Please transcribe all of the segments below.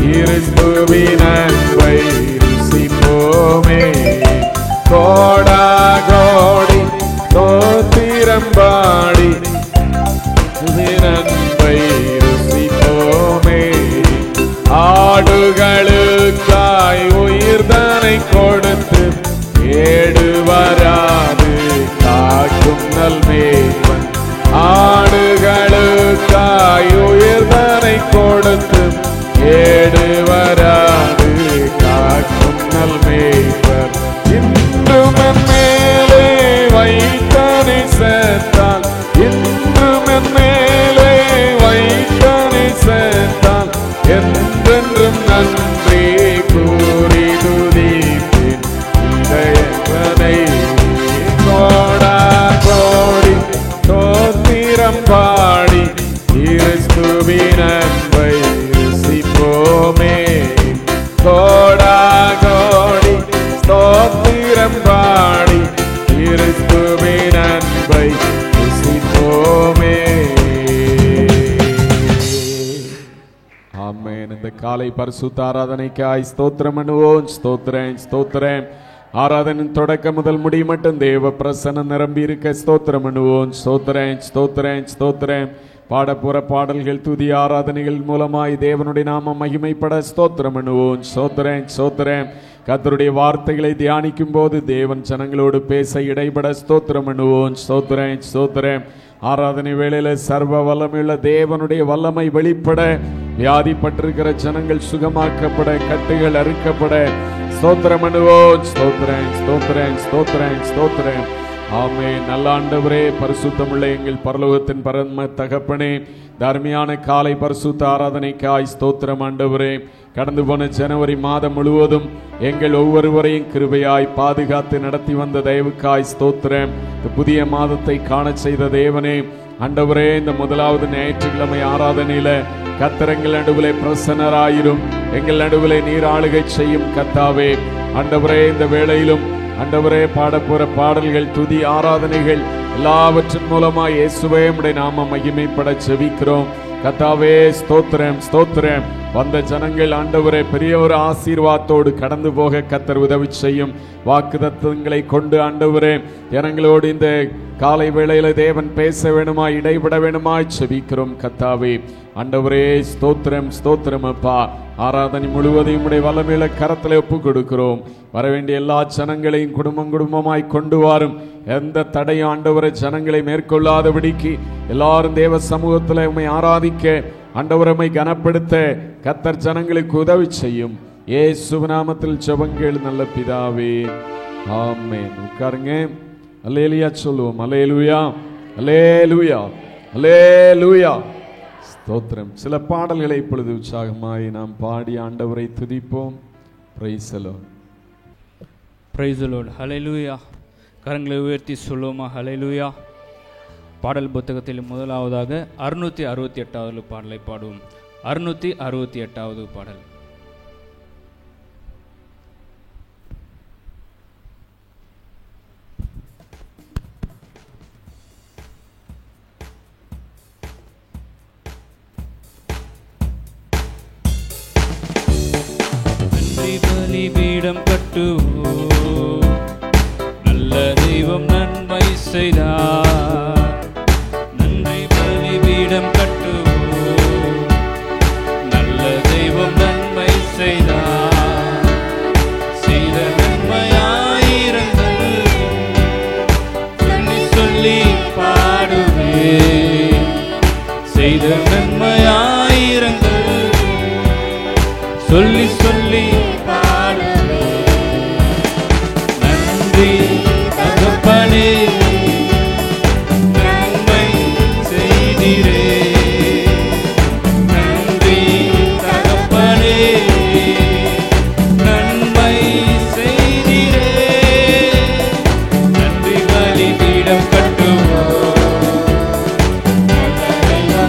கிறிஸ்துவின் அன்பை ருசிப்போமே. கோடா கோடி ஸ்தோத்திரம் பாடி அன்பை ருசிப்போமே. ஆடுகளுக்காய் உயிர்தனை கொடுத்து ஏடு வராது காக்கும் நல்மேய்ப்பன். ஆடுகளுக்காய் உயிர்தனை கொடுத்து ஏடு வராது காக்கும் நல்மேய்ப்பன். இன்றும் என் மேலே வைத்தனை சேர்த்தான், இன்றும் என் மேலே வைத்தனை சேர்த்தான். என்றென்றும் நன்றி கூறி துதிப்பேன் இதயங்களை. கோடா கோடி ஸ்தோத்திரம் பாடி கிறிஸ்துவின் அன்பை ருசிப்போமே. கோடா கோடி ஸ்தோத்திரம் பாடி கிறிஸ்துவின் அன்பை ருசிப்போமே. ஆமென். இந்த காலை பரிசுத்த ஆராதனைக்காய் ஸ்தோத்திரம் பண்ணுவோம். ஸ்தோத்திரம் ஸ்தோத்திரம். ஆராதனின் தொடக்கம் முதல் முடி மட்டும் தேவ பிரசன்னம் நிரம்பி இருக்க ஸ்தோத்திரம் பண்ணுவோம். ஸ்தோத்திரம் ஸ்தோத்திரம் ஸ்தோத்திரம். பாடப்போற பாடல்கள் துதி ஆராதனைகள் மூலமாய் தேவனுடைய நாமம் மகிமைப்பட ஸ்தோத்திரம் பண்ணுவோம். ஸ்தோத்திரம் ஸ்தோத்திரம். கர்த்தருடைய வார்த்தைகளை தியானிக்கும் போது தேவன் ஜனங்களோடு பேச இடைபட ஸ்தோத்திரம் பண்ணுவோம். ஸ்தோத்திரம் ஸ்தோத்திரம். ஆராதனை வேளையில சர்வ வல்லமையுள்ள தேவனுடைய வல்லமை வெளிப்பட, வியாதிப்பட்டிருக்கிற ஜனங்கள் சுகமாக்கப்பட, கட்டுகள் அறுக்கப்பட ஸ்தோத்திரம் பண்ணுவோம். ஸ்தோத்திரம் ஸ்தோத்திரம் ஸ்தோத்திரம் ஸ்தோத்திரம். ஆமென். நல்ல ஆண்டவரே, பரிசுத்தமுள்ள எங்கள் பரலோகத்தின் பரம தகப்பனே, தர்மியான காலை பரிசுத்த ஆராதனைக்காய் ஸ்தோத்திரம் ஆண்டவரே. கடந்து போன ஜனவரி மாதம் முழுவதும் எங்கள் ஒவ்வொருவரையும் கிருபையாய் பாதுகாத்து நடத்தி வந்த தயவுக்காய் ஸ்தோத்திரம். இந்த புதிய மாதத்தை காண செய்த தேவனே ஆண்டவரே, இந்த முதலாவது ஞாயிற்றுக்கிழமை ஆராதனையில கர்த்தர் எங்கள் நடுவிலே பிரசன்னராயிரும், எங்கள் நடுவிலே நீர் ஆளுகை செய்யும் கர்த்தாவே. ஆண்டவரே, இந்த வேளையிலும் ஆண்டவரே பாடப்போற பாடல்கள் துதி ஆராதனைகள் எல்லாவற்றின் மூலமாய் இயேசுவே உம்முடைய நாமம் மகிமைப்பட செபிக்கிறோம் கர்த்தாவே. ஸ்தோத்திரம் ஸ்தோத்திரம். வந்த ஜனங்கள் ஆண்டவரே பெரிய ஒரு ஆசீர்வாதத்தோடு கடந்து போக கர்த்தர் உதவி செய்யும். வாக்குத்தத்தங்களை கொண்டு ஆண்டவரே ஜனங்களோடு இந்த காலை வேளையில தேவன் பேச வேணுமாய் இடைபட வேணுமாய் செபிக்கிறோம் கர்த்தாவே. ஆண்டவரே ஸ்தோத்திரம் ஸ்தோத்திரம் அப்பா. ஆராதனை முழுவதையும் உடைய வல்லமையில கரத்திலே ஒப்பு கொடுக்கிறோம். வரவேண்டிய எல்லா ஜனங்களையும் குடும்பம் குடும்பமாய் கொண்டு வாரும். எந்த தடையும் ஆண்டவரை ஜனங்களை மேற்கொள்ளாதபடிக்கு எல்லாரும் தேவ சமூகத்தில் உம்மை ஆராதிக்க ஆண்டவரை கனப்படுத்த கர்த்தர் ஜனங்களுக்கு உதவி செய்யும். இயேசுவின் நாமத்தில் ஜெபங்கள் நல்ல பிதாவே, ஆமென். உட்காருங்க. அல்லேலூயா சொல்லுவோம். அல்லேலூயா அல்லேலூயா அல்லேலூயா. ஸ்தோத்திரம். சில பாடல்களை இப்பொழுது உற்சாகமாய் நாம் பாடி ஆண்டவரை துதிப்போம். Praise the Lord. Praise the Lord. Hallelujah. கரங்களை உயர்த்தி சொல்லுவோமா ஹல்லேலூயா. பாடல் புத்தகத்தில் முதலாவதாக 668வது பாடலை பாடுவோம். 668வது பாடல். பலிபீடம் கட்டுவோம், நல்ல தெய்வம் நன்மை செய்தார். நன்றி பலிபீடம் கட்டுவோம், நல்ல தெய்வம் நன்மை செய்தார். செய்த நன்மையாயிரங்கள் சொல்லி சொல்லி பாடுவே. செய்த நன்மையாயிரங்கள் சொல்லி சொல்லி பாடுவே. நன்றி தகப்பனே, நன்மை செய்தீரே. நன்றி தகப்பனே, நன்மை செய்தீரே. நன்றி பலிபீடம் கட்டுவோம்,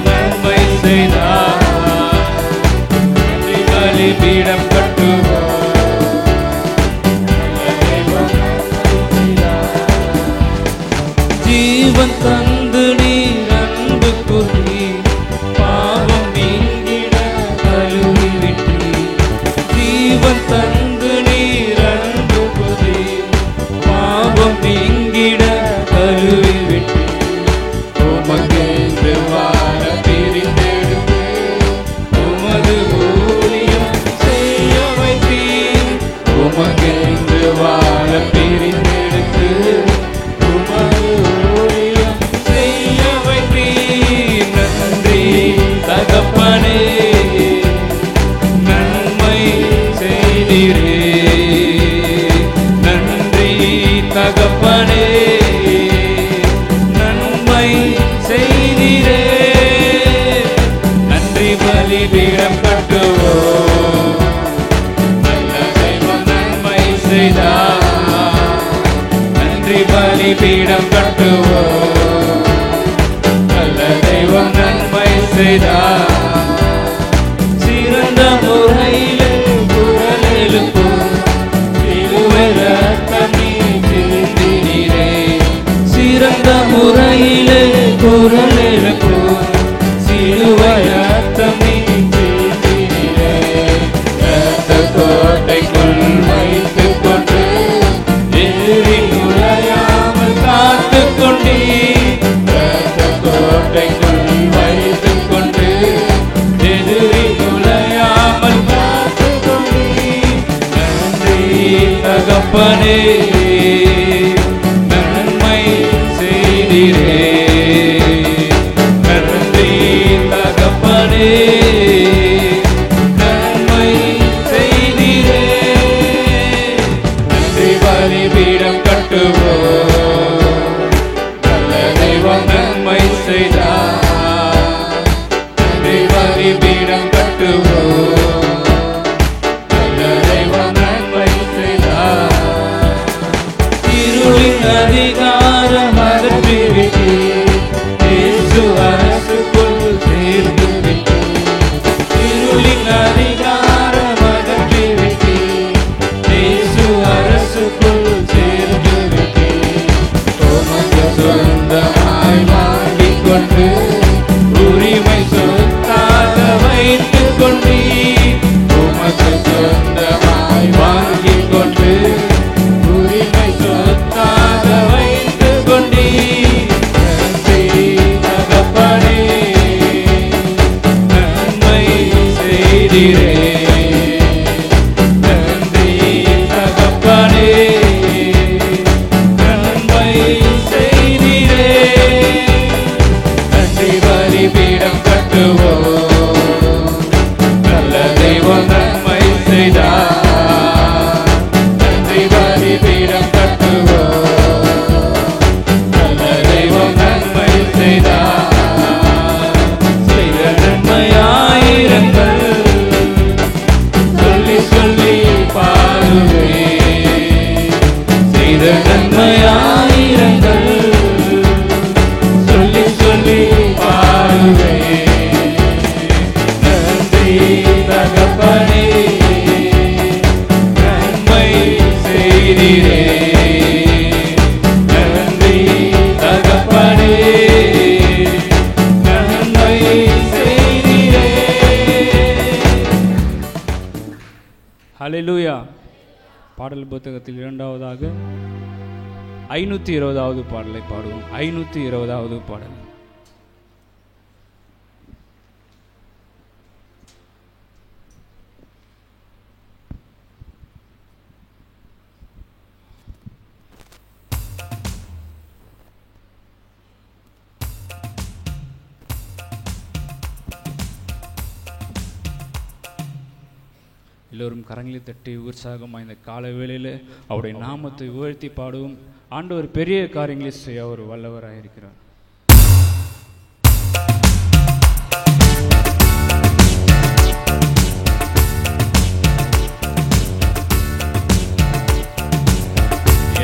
நன்மை செய்தார். பலிபீடம் கட்டுவோம், ஜீவன் தந்து நீர் அன்பு கூறி பாவம் நீங்கிட கழுவி விட்டீர். ஜீவன் தந்து நீர் அன்பு புதி பாவம் நீங்கிட கழுவி விட்டு உமக்கென்று வாழ பிரிந்தெடுத்து உமது ஊழியம் செய்ய வைத்தீர் உமக்கென்று வாழ பிரிந்தெடுத்து உமது ஊழியம் செய்ய வைத்தீர் நன்றி தகப்பனே நன்மை செய்தீரே நன்றி தகப்பனே நன்மை செய்தீரே நன்றி பலிபீடம் கட்டுவோம் நல்ல தெய்வம் நன்மை செய்தார் நன்றி பலிபீடம் கட்டுவோம் நல்ல தெய்வம் நன்மை செய்தார் சிறந்த முறையிலே குரல் எழுப்பும் சிலுவை ரத்தமே சிந்தினீரே சிறந்த முறையிலே குரல் எழுப்பும் சிலுவை ரத்தமே சிந்தினீரே ரத்த கோட்டைக்குள் வைத்துக் கொண்டு எதிரி நுழையாமல் காத்துக் கொண்டீர் ரத்த கோட்டைக்குள் வைத்துக் கொண்டு எதிரி நுழையாமல் காத்துக் கொண்டீர் நன்றி தகப்பனே நன்மை செய்தீரே நன்றி தகப்பனே நன்மை செய்தீரே நன்றி பலிபீடம் கட்டுவோம் நல்ல தெய்வம் நன்மை செய்தார் நன்றி பலிபீடம் கட்டுவோம் நல்ல தெய்வம் நன்மை செய்தார் இருளின் அதிகாரம் அகற்றிவிட்டு இயேசு அரசுக்குள் சேர்த்து விட்டு இருளின் அதிகாரம் அகற்றிவிட்டு இயேசு அரசுக்குள் சேர்த்து விட்டு உமக்கு சொந்தமாய் வாங்கிக் கொண்டு உரிமை சொத்தாக வைத்துக் கொண்டீர் உமக்கு சொந்தமாய் வாங்கிக் கொண்டு உரிமை சொத்தாக வைத்துக் கொண்டீர் நன்றி தகப்பனே நன்மை செய்தீரே நன்றி தகப்பனே நன்மை செய்தீரே நன்றி பலிபீடம் கட்டுவோம் நல்ல தெய்வம் நன்மை செய்தார் நன்றி பலிபீடம் கட்டுவோம் நல்ல தெய்வம் நன்மை செய்தார் செய்த நன்மையாயிரங்கள் சொல்லி சொல்லி பாடுவேன் செய்த நன்மையாயிரங்கள் சொல்லி சொல்லி பாடுவேன் நன்றி தகப்பனே நன்மை செய்தீரே நன்றி தகப்பனே நன்மை செய்தீரே ஹல்லேலூயா பாடல் புத்தகத்தில் இரண்டாவதாக 520வது பாடலை பாடுவோம் 520வது பாடல் எல்லோரும் கரங்களை தட்டி உற்சாகமாக இந்த கால வேளையில் அவருடைய நாமத்தை உயர்த்தி பாடுவோம். ஆண்டவர் பெரிய காரியங்களை செய்ய அவர் வல்லவராக இருக்கிறார்.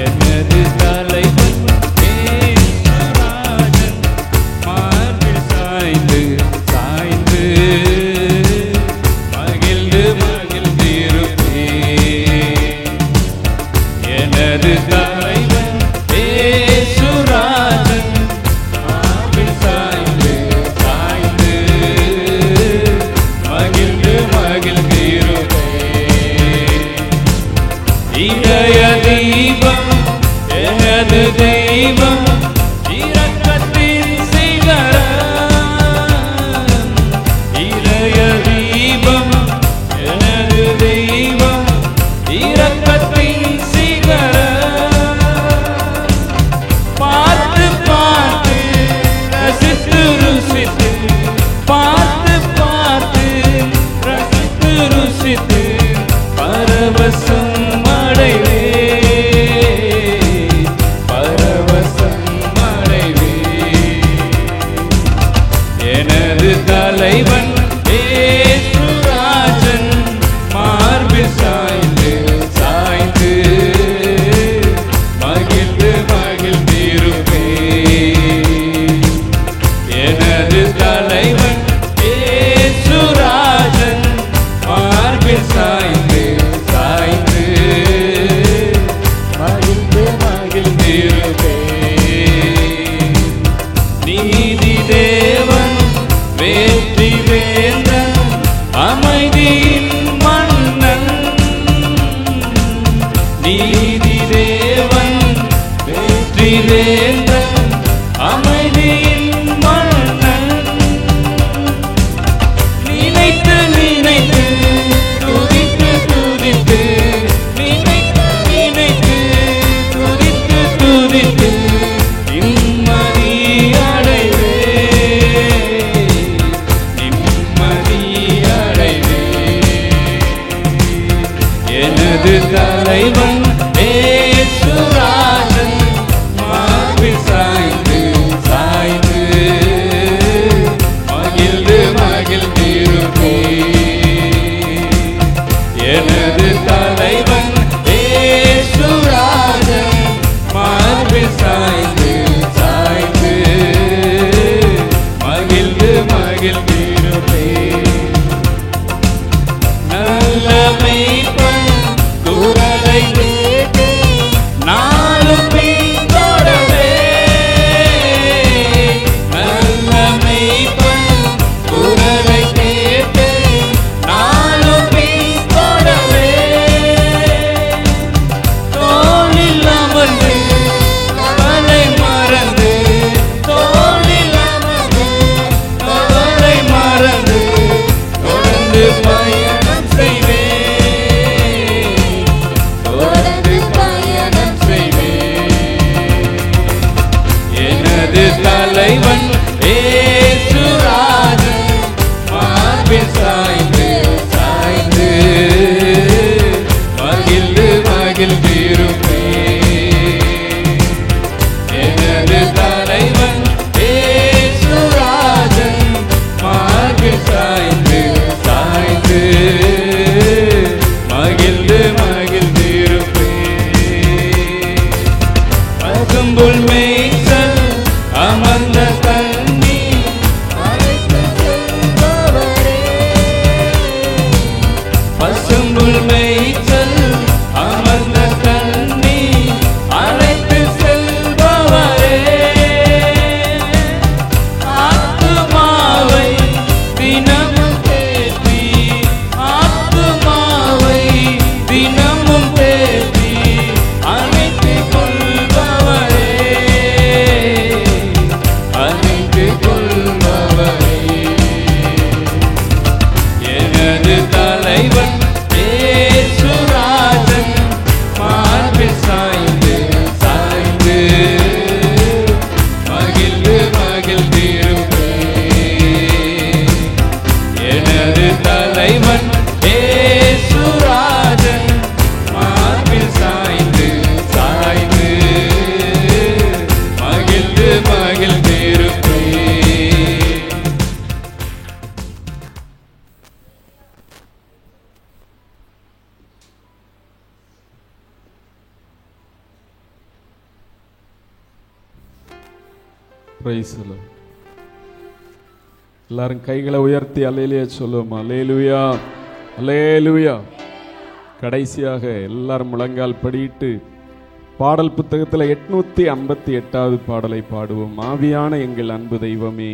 எனது தலைவன் இயேசுராஜன் மார்பில் சாய்ந்து சாய்ந்து மகிழ்ந்து மகிழ்ந்திருப்பேன். எனது தலைவன் இயேசுராஜன் இதய தீபம் எனது தெய்வம் இரக்கத்தின் சிகரம். இதய தீபம் எனது தெய்வம் இரக்கத்தின் சிகரம். பார்த்து பார்த்து ரசித்து ருசித்து பார்த்து பார்த்து ரசித்து ருசித்து பரவசம் அடைவே பரவசம் அடைவே. எனது தலைவன் ஏசுராஜன் மார்பில் சாய்ந்து சாய்ந்து மகிழ்ந்து மகிழ்ந்திருப்பேன். எனது தலைவன் ஏசுராஜன் மார்பில் சாய்ந்து சாய்ந்து மகிழ்ந்து மகிழ்ந்திருப்பேன். நீதி தேவன் வெற்றி வேந்தன் அமைதியின் மன்னன். நீதி தேவன் வெற்றி வேந்தன் அமைதியின் மன்னன். நினைத்து நினைத்து துதித்து துதித்து நினைத்து நினைத்து துதித்து துதித்து நிம்மதி அடைவே நிம்மதி அடைவே. எனது தலைவன் ஏசுராஜன் மார்பில் சாய்ந்து சாய்ந்து மகிழ்ந்து மகிழ்ந்திருப்பேன். எனது தலைவன் ஏசுராஜன் மார்பில் சாய்ந்து சாய்ந்து மகிழ்ந்து மகிழ்ந்திருப்பேன். நல்ல மேய்ப்பன் குரலை கேட்டு நாளும் பின்தொடர்வே. நல்ல மேய்ப்பன் குரலை கேட்டு நாளும் பின்தொடர்வே. தோளில் அமர்ந்து கவலை மறந்து தோளில் அமர்ந்து கவலை மறந்து தொடர்ந்து பயணம் செய்வேன் தொடர்ந்து பயணம் செய்வேன். எனது தலைவன் ஏசுராஜன் மார்பில் சாய்ந்து சாய்ந்து மகிழ்ந்து மகிழ்ந்திருப்பேன். எனது தலைவன் ஏசுராஜன் மார்பில் சாய்ந்து சாய்ந்து மகிழ்ந்து மகிழ்ந்திருப்பேன். பசும்புல் மேய்ச்சல் அமர்ந்த கண்ணி அழைத்து செல்பவரே. பசும்புல் மேய்ச்சல் அமர்ந்த கண்ணி அழைத்து செல்பவரே. ஆத்துமாவை தினமும் தேற்றி ஆத்துமாவை தினமும் தேற்றி அணைத்துக் கொள்பவரே அணைத்துக் கொள்பவரே. எனது தலைவன் ஏசுராஜன் மார்பில் சாய்ந்து சாய்ந்து மகிழ்ந்து மகிழ்ந்திருப்பேன். எனது தலைவன் ஏசுராஜன் மார்பில் சாய்ந்து சாய்ந்து மகிழ்ந்து மகிழ்ந்திருப்பேன். Praise the Lord. எல்லாரும் கைகளை உயர்த்தி அல்லேலூயா சொல்லுவோம். அல்லேலூயா அல்லேலூயா. கடைசியாக எல்லாரும் முழங்கால் படியிட்டு பாடல் புத்தகத்தில் 858வது பாடலை பாடுவோம். ஆவியான எங்கள் அன்பு தெய்வமே,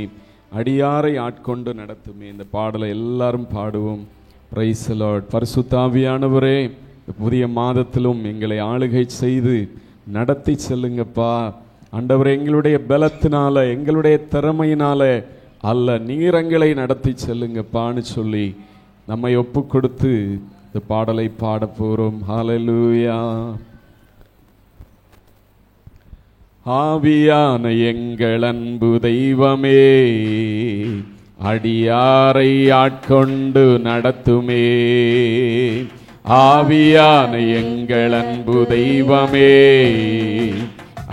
அடியாரை ஆட்கொண்டு நடத்துமே. இந்த பாடலை எல்லாரும் பாடுவோம். Price the Lord. பரிசுத்த ஆவியானவரே, புதிய மாதத்திலும் எங்களை ஆளுகை செய்து நடத்தி செல்லுங்கப்பா. ஆண்டவரே, எங்களுடைய பலத்தினால எங்களுடைய திறமையினால அல்ல, நீர் எங்களை நடத்தி செல்லுங்கப்பான்னு சொல்லி நம்மை ஒப்பு கொடுத்து இந்த பாடலை பாட போறோம். ஹல்லேலூயா. ஆவியான எங்கள் அன்பு தெய்வமே, அடியாரை ஆட்கொண்டு நடத்துமே. ஆவியான எங்கள் அன்பு தெய்வமே,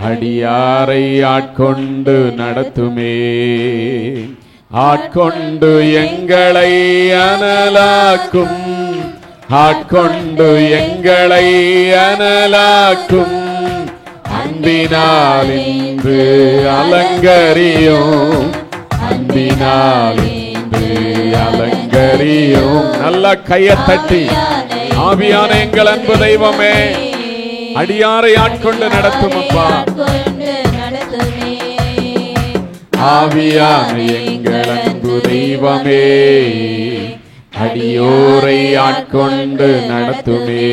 அடியாரை ஆட்கொண்டு நடத்துமே. ஆட்கொண்டு எங்களை அனலாக்கும், ஆட்கொண்டு எங்களை அனலாக்கும். அன்பினால் இன்று அலங்கரியும், அன்பினால் இன்று அலங்கரியும். நல்ல கையை தட்டி, ஆவியான எங்கள் அன்பு தெய்வமே, அடியாரை ஆட்கொண்டு நடத்தும் அப்பா. ஆவியான எங்கள் அன்பு தெய்வமே, அடியோரை ஆட்கொண்டு நடத்துமே.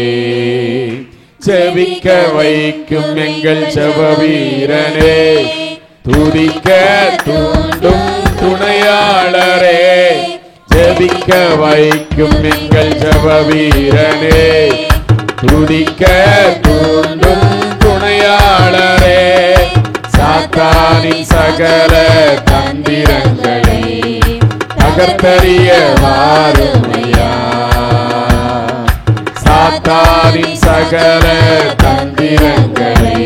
செவிக்க வைக்கும் எங்கள் ஜெப வீரனே, துதிக்க தூண்டும் துணையாளரே. செவிக்க வைக்கும் எங்கள் ஜெப வீரனே, துதிக்க தூண்டும் துணையாளரே. சாத்தானின் சகல தந்திரங்களை தகர்த்தறிய வாருமையா. சாத்தானின் சகல தந்திரங்களை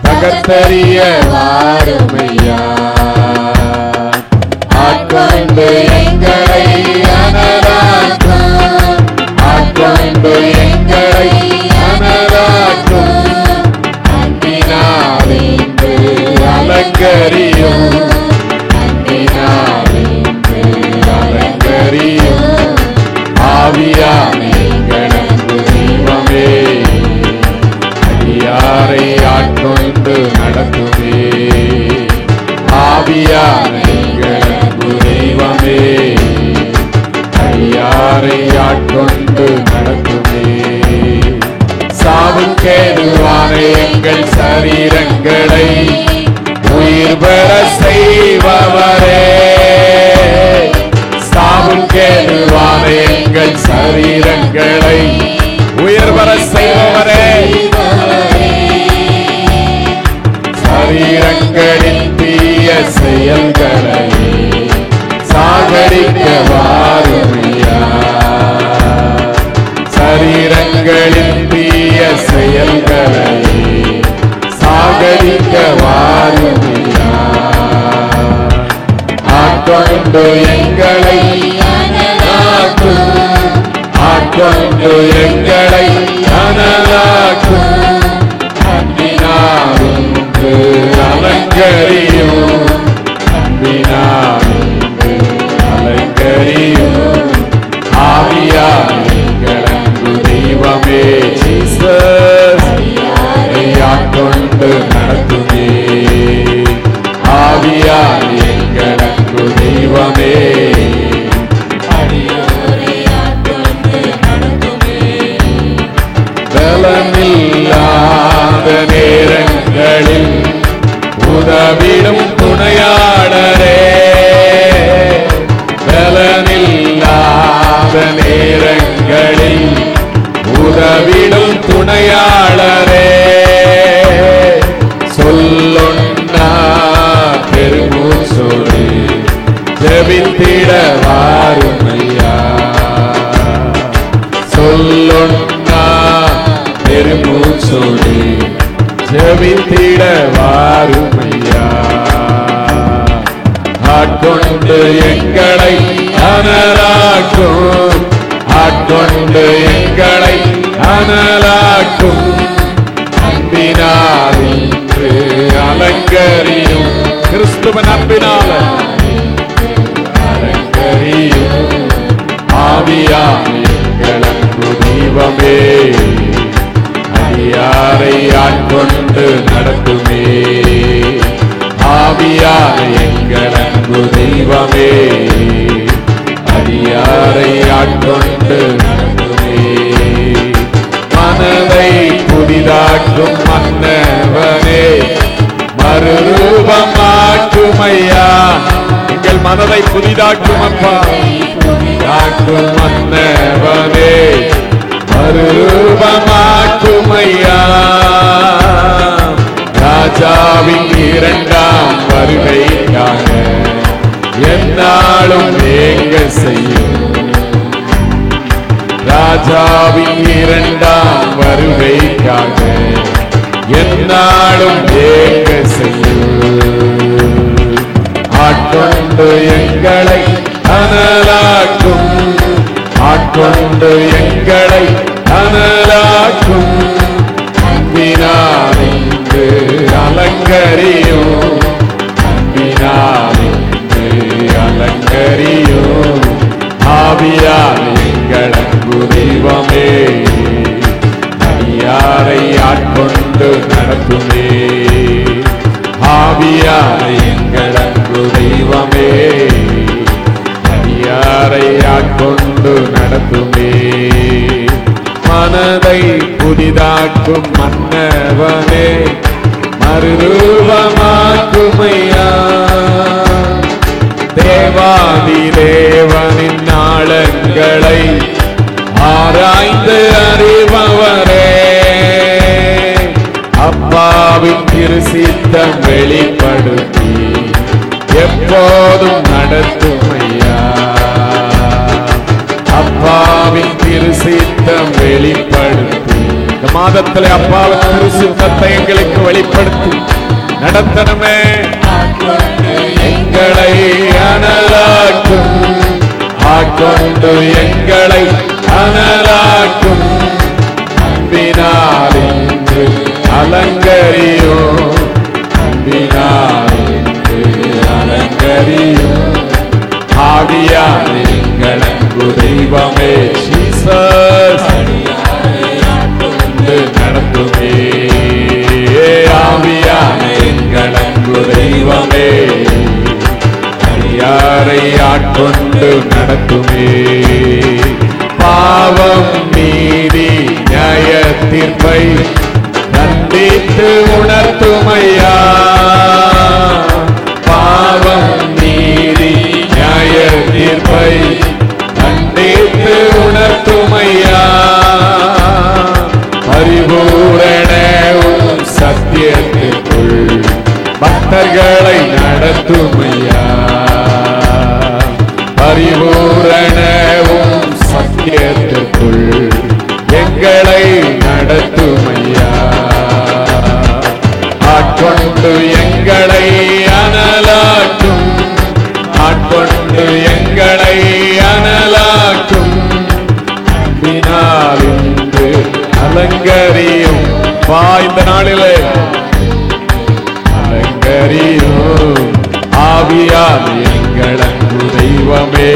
தகர்த்தறிய வாருமையா. ஆட்கொண்டு எங்களை அனலாக்கும், ஆட்கொண்டு எங்களை அனலாக்கும். அன்பினால் இன்று அலங்கரியும், அன்பினால் இன்று அலங்கரியும். ஆவியான எங்கள் அன்பு தெய்வமே, அடியாரை ஆட்கொண்டு நடத்துமே. ஆவியான எங்கள் அன்பு தெய்வமே, அடியாரை ஆட்கொண்டு நடத்துமே. சாவுக்கேதுவான எங்கள் சரீரங்களை உயிர் பெற செய்பவரே. சாவுக்கேதுவான எங்கள் சரீரங்களை உயிர் பெற செய்பவரே. சரீரங்களின் தீய செயல்களை சாகடிக்க வாருமையா. சரீரங்களின் தீய செயல்களை சாகடிக்க வாருமையா. ஆட்கொண்டு எங்களை அனலாக்கும், ஆட்கொண்டு எங்களை அனலாக்கும். அன்பினால் இன்று அலங்கரியும், அன்பினால் இன்று அலங்கரியும். ஆவியான எங்கள் அன்பு தெய்வமே, ஜீசஸ் ஆட்கொண்டு நடத்துமே. ஆவியான எங்கள் அன்பு தெய்வமே, பலமில்லாத நேரங்களில் உதவிடும் துணையாளரே. பலமில்லாத நேரங்களில் உதவிடும் துணையாளரே. சொல்லொன்னா பெருமூச்சோடு ஜெபித்திட வாருமையா. சொல்லொன்னா பெருமூச்சோடு ஜெபித்திட வாருமையா. ஆட்கொண்டு எங்களை அனலாக்கும், ஆட்கொண்டு எங்களை அனலாக்கும். அன்பினால் இன்று அலங்கரியும், கிறிஸ்துவன் அன்பினால அலங்கரியும். ஆவியான எங்கள் அன்பு தெய்வமே, அடியாரை ஆட்கொண்டு நடத்துமே. ஆவியான எங்கள் அன்பு தெய்வமே, அடியாரை ஆட்கொண்டு நடத்துமே. ஐயா. எங்கள் மனதை புதிதாக்கும் அப்பா, புதிதாக்கும் மன்னவனே, மறுரூபமாக்கும் ஐயா. ராஜாவின் இரண்டாம் வருகைக்காக என்னாலும் ஏங்க செய்யும். ராஜாவின் இரண்டாம் வருகைக்காக என்னாலும் ஏங்க செய்யும். ஆட்கொண்டு எங்களை அனலாக்கும், ஆட்கொண்டு எங்களை அனலாக்கும். அன்பினால் இன்று அலங்கரியும், அன்பினால் இன்று அலங்கரியும். ஆவியால் எங்கள் அன்பு தெய்வமே, அடியாரை ஆட்கொண்டு நடத்துமே. ஆவியால் எங்கள் அன்பு தெய்வமே, அடியாரை ஆட்கொண்டு நடத்துமே. மனதை புதிதாக்கும் மன்னவனே, மறுரூபமாக்குமையா. தேவாதி தேவனின் நாளங்களை ஆராய்ந்து அறிபவரே, அப்பாவின் திருசித்தம் வெளிப்படுத்தி எப்போதும் நடத்துமையா. அப்பாவின் திருசித்தம் வெளிப்படுத்தி இந்த மாதத்தில் அப்பாவின் திருசித்தத்தை எங்களுக்கு வெளிப்படுத்தி நடத்தணுமே. எங்களை அனலாக்கும், ஆட்கொண்டு எங்களை அனலாக்கும். அன்பினால் இன்று அலங்கரியும், அன்பினால் இன்று அலங்கரியும். ஆவியால் எங்கள் அன்பு தெய்வமே, ஜீசஸ் நடத்துமே. ஆவியால் எங்கள் அன்பு தெய்வமே, அடியாரை ஆட்கொண்டு நடத்துமே. பாவம் நீதி நியாய தீர்ப்பை கண்டித்து உணர்த்துமையா. பாவம் நீதி நியாய தீர்ப்பை கண்டித்து உணர்த்துமையா. பரிபூரணவும் சத்தியத்திற்குள் பக்தர்களை நடத்துமையா. பரிபூரணவும் சத்தியத்திற்குள் எங்களை நடத்துமையா. ஆட்கொண்டு எங்களை அனலாக்கும், ஆட்கொண்டு எங்களை அனலாக்கும். அன்பினால் இன்று அலங்கரியும் இந்த நாளிலே அலங்கரியும். ஆவியால் எங்கள் அன்பு தெய்வமே,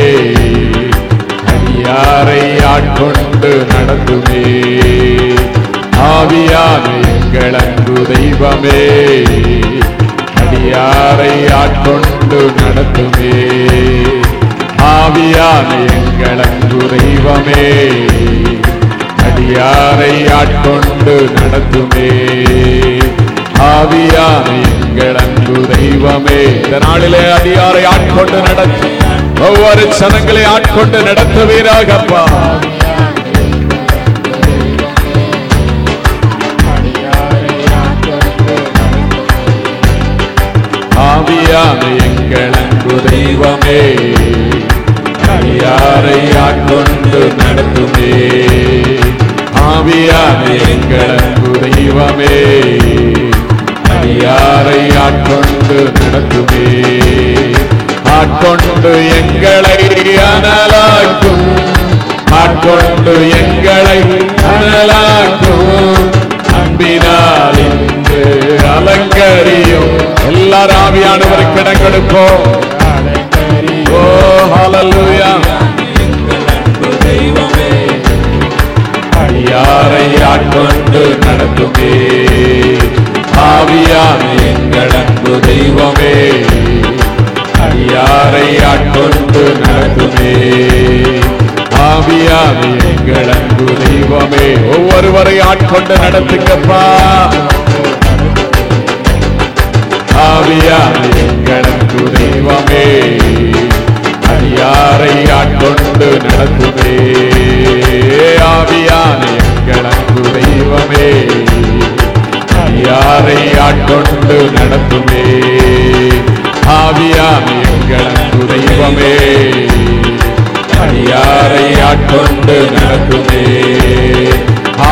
அடியாரை ஆட்கொண்டு நடத்துமே. ஆவியால் எங்கள் அன்பு தெய்வமே, அடியாரை ஆட்கொண்டு நடத்துமே. ஆவியால் எங்கள் அன்பு தெய்வமே, அடியாரை ஆட்கொண்டு நடத்துமே. ஆவியால் எங்கள் அன்பு தெய்வமே, இந்த நாளிலே அடியாரை ஆட்கொண்டு நடத்து, ஒவ்வொரு சனங்களை ஆட்கொண்டு நடத்துவீராகப்பா. ஆவியால் எங்கள் அன்பு தெய்வமே, அடியாரை ஆட்கொண்டு நடத்துமே. ஆவியால் எங்கள் அன்பு தெய்வமே, அடியாரை ஆட்கொண்டு நடத்துமே. ஆட்கொண்டு எங்களை அனலாக்கும், ஆட்கொண்டு எங்களை அனலாக்கும். அன்பினால் இன்று அலங்கரியும். எல்லாரும் ஆவியானவருக்கு இடம் கொடுப்போம். ஓ ஹல்லேலூயா. அடியாரை ஆட்கொண்டு நடத்துமே. ஆவியால் எங்கள் அன்பு தெய்வமே, அடியாரை ஆட்கொண்டு நடத்துமே. ஆவியால் எங்கள் அன்பு தெய்வமே, ஒவ்வொருவரை ஆட்கொண்டு நடத்துங்கப்பா. ஆவியால் எங்கள் அன்பு அடியாரை ஆட்கொண்டு நடத்துமே. ஆவியான எங்கள் அன்பு தெய்வமே, அடியாரை ஆட்கொண்டு நடத்துமே. ஆவியான எங்கள் அன்பு தெய்வமே, அடியாரை ஆட்கொண்டு நடத்துமே.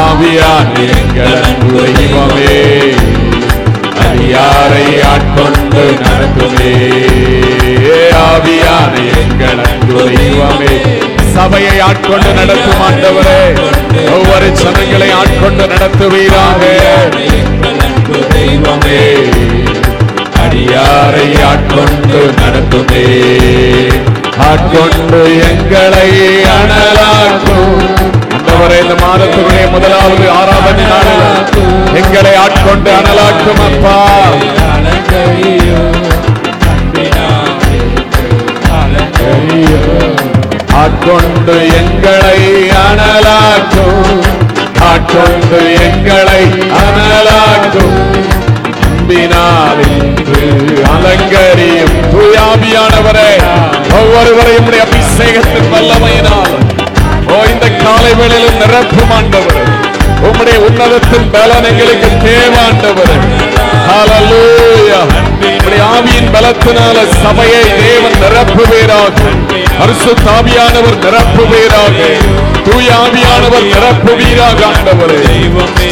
ஆவியான எங்கள் அன்பு தெய்வமே, அடியாரை ஆட்கொண்டு நடத்துமே. ஆவியான எங்கள் அன்பு தெய்வமே, சபையை ஆட்கொண்டு நடத்தும் ஆண்டவரே, ஒவ்வொரு ஜனங்களை ஆட்கொண்டு நடத்துவீராக. தெய்வமே, அடியாரை ஆட்கொண்டு நடத்துமே. ஆட்கொண்டு எங்களை அனலாக்கும் ஆண்டவரே, இந்த மாதத்துடைய முதலாவது ஆராதனை நாளில் எங்களை ஆட்கொண்டு அனலாக்கும் அப்பா. ஆட்கொண்டு எங்களை அனலாக்கும், ஆட்கொண்டு எங்களை அனலாக்கும். அலங்கரியும் தூயாவியானவரே, ஒவ்வொருவரையும் அபிஷேகத்தின் வல்லமையினால் இந்த காலை வேளையிலும் நிரப்பும் ஆண்டவரே. உம்முடைய உன்னதத்தின் பலன் எங்களுக்கு தேவாண்டவரே. ஹல்லேலூயா. உம்முடைய ஆவியின் பலத்தினால சபையை தேவன் நிரப்புவீராக. பரிசுத்த ஆவியானவர் நிரப்புவீராக. தூய ஆவியானவர் நிரப்புவீராக ஆண்டவரே.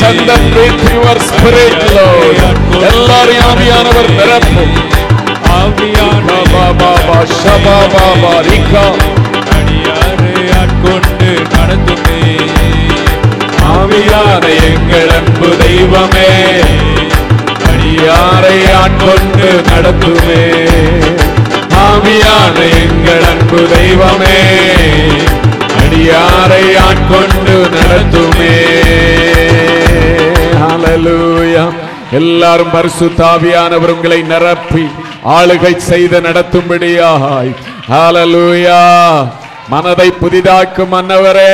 சந்தன் with your spirit Lord. எல்லாரையும் ஆவியானவர் நிரப்பும். ஆவியானவர் பாபா ஷபா பாபா ரிகா அடியாரை ஆட்கொண்டு நடத்துமே. ஆவியான எங்கள் அன்பு தெய்வமே, அடியாரை ஆட்கொண்டு நடத்துமே. ஆவியான எங்கள் அன்பு தெய்வமே, அடியாரை ஆட்கொண்டு நடத்துமே. ஹல்லேலூயா. எல்லாரும் பரிசுத்த ஆவியானவர் உங்களை நிரப்பி ஆளுகை செய்து நடத்தும்படியாய். ஹல்லேலூயா. மனதை புதிதாக்கும் ஆண்டவரே,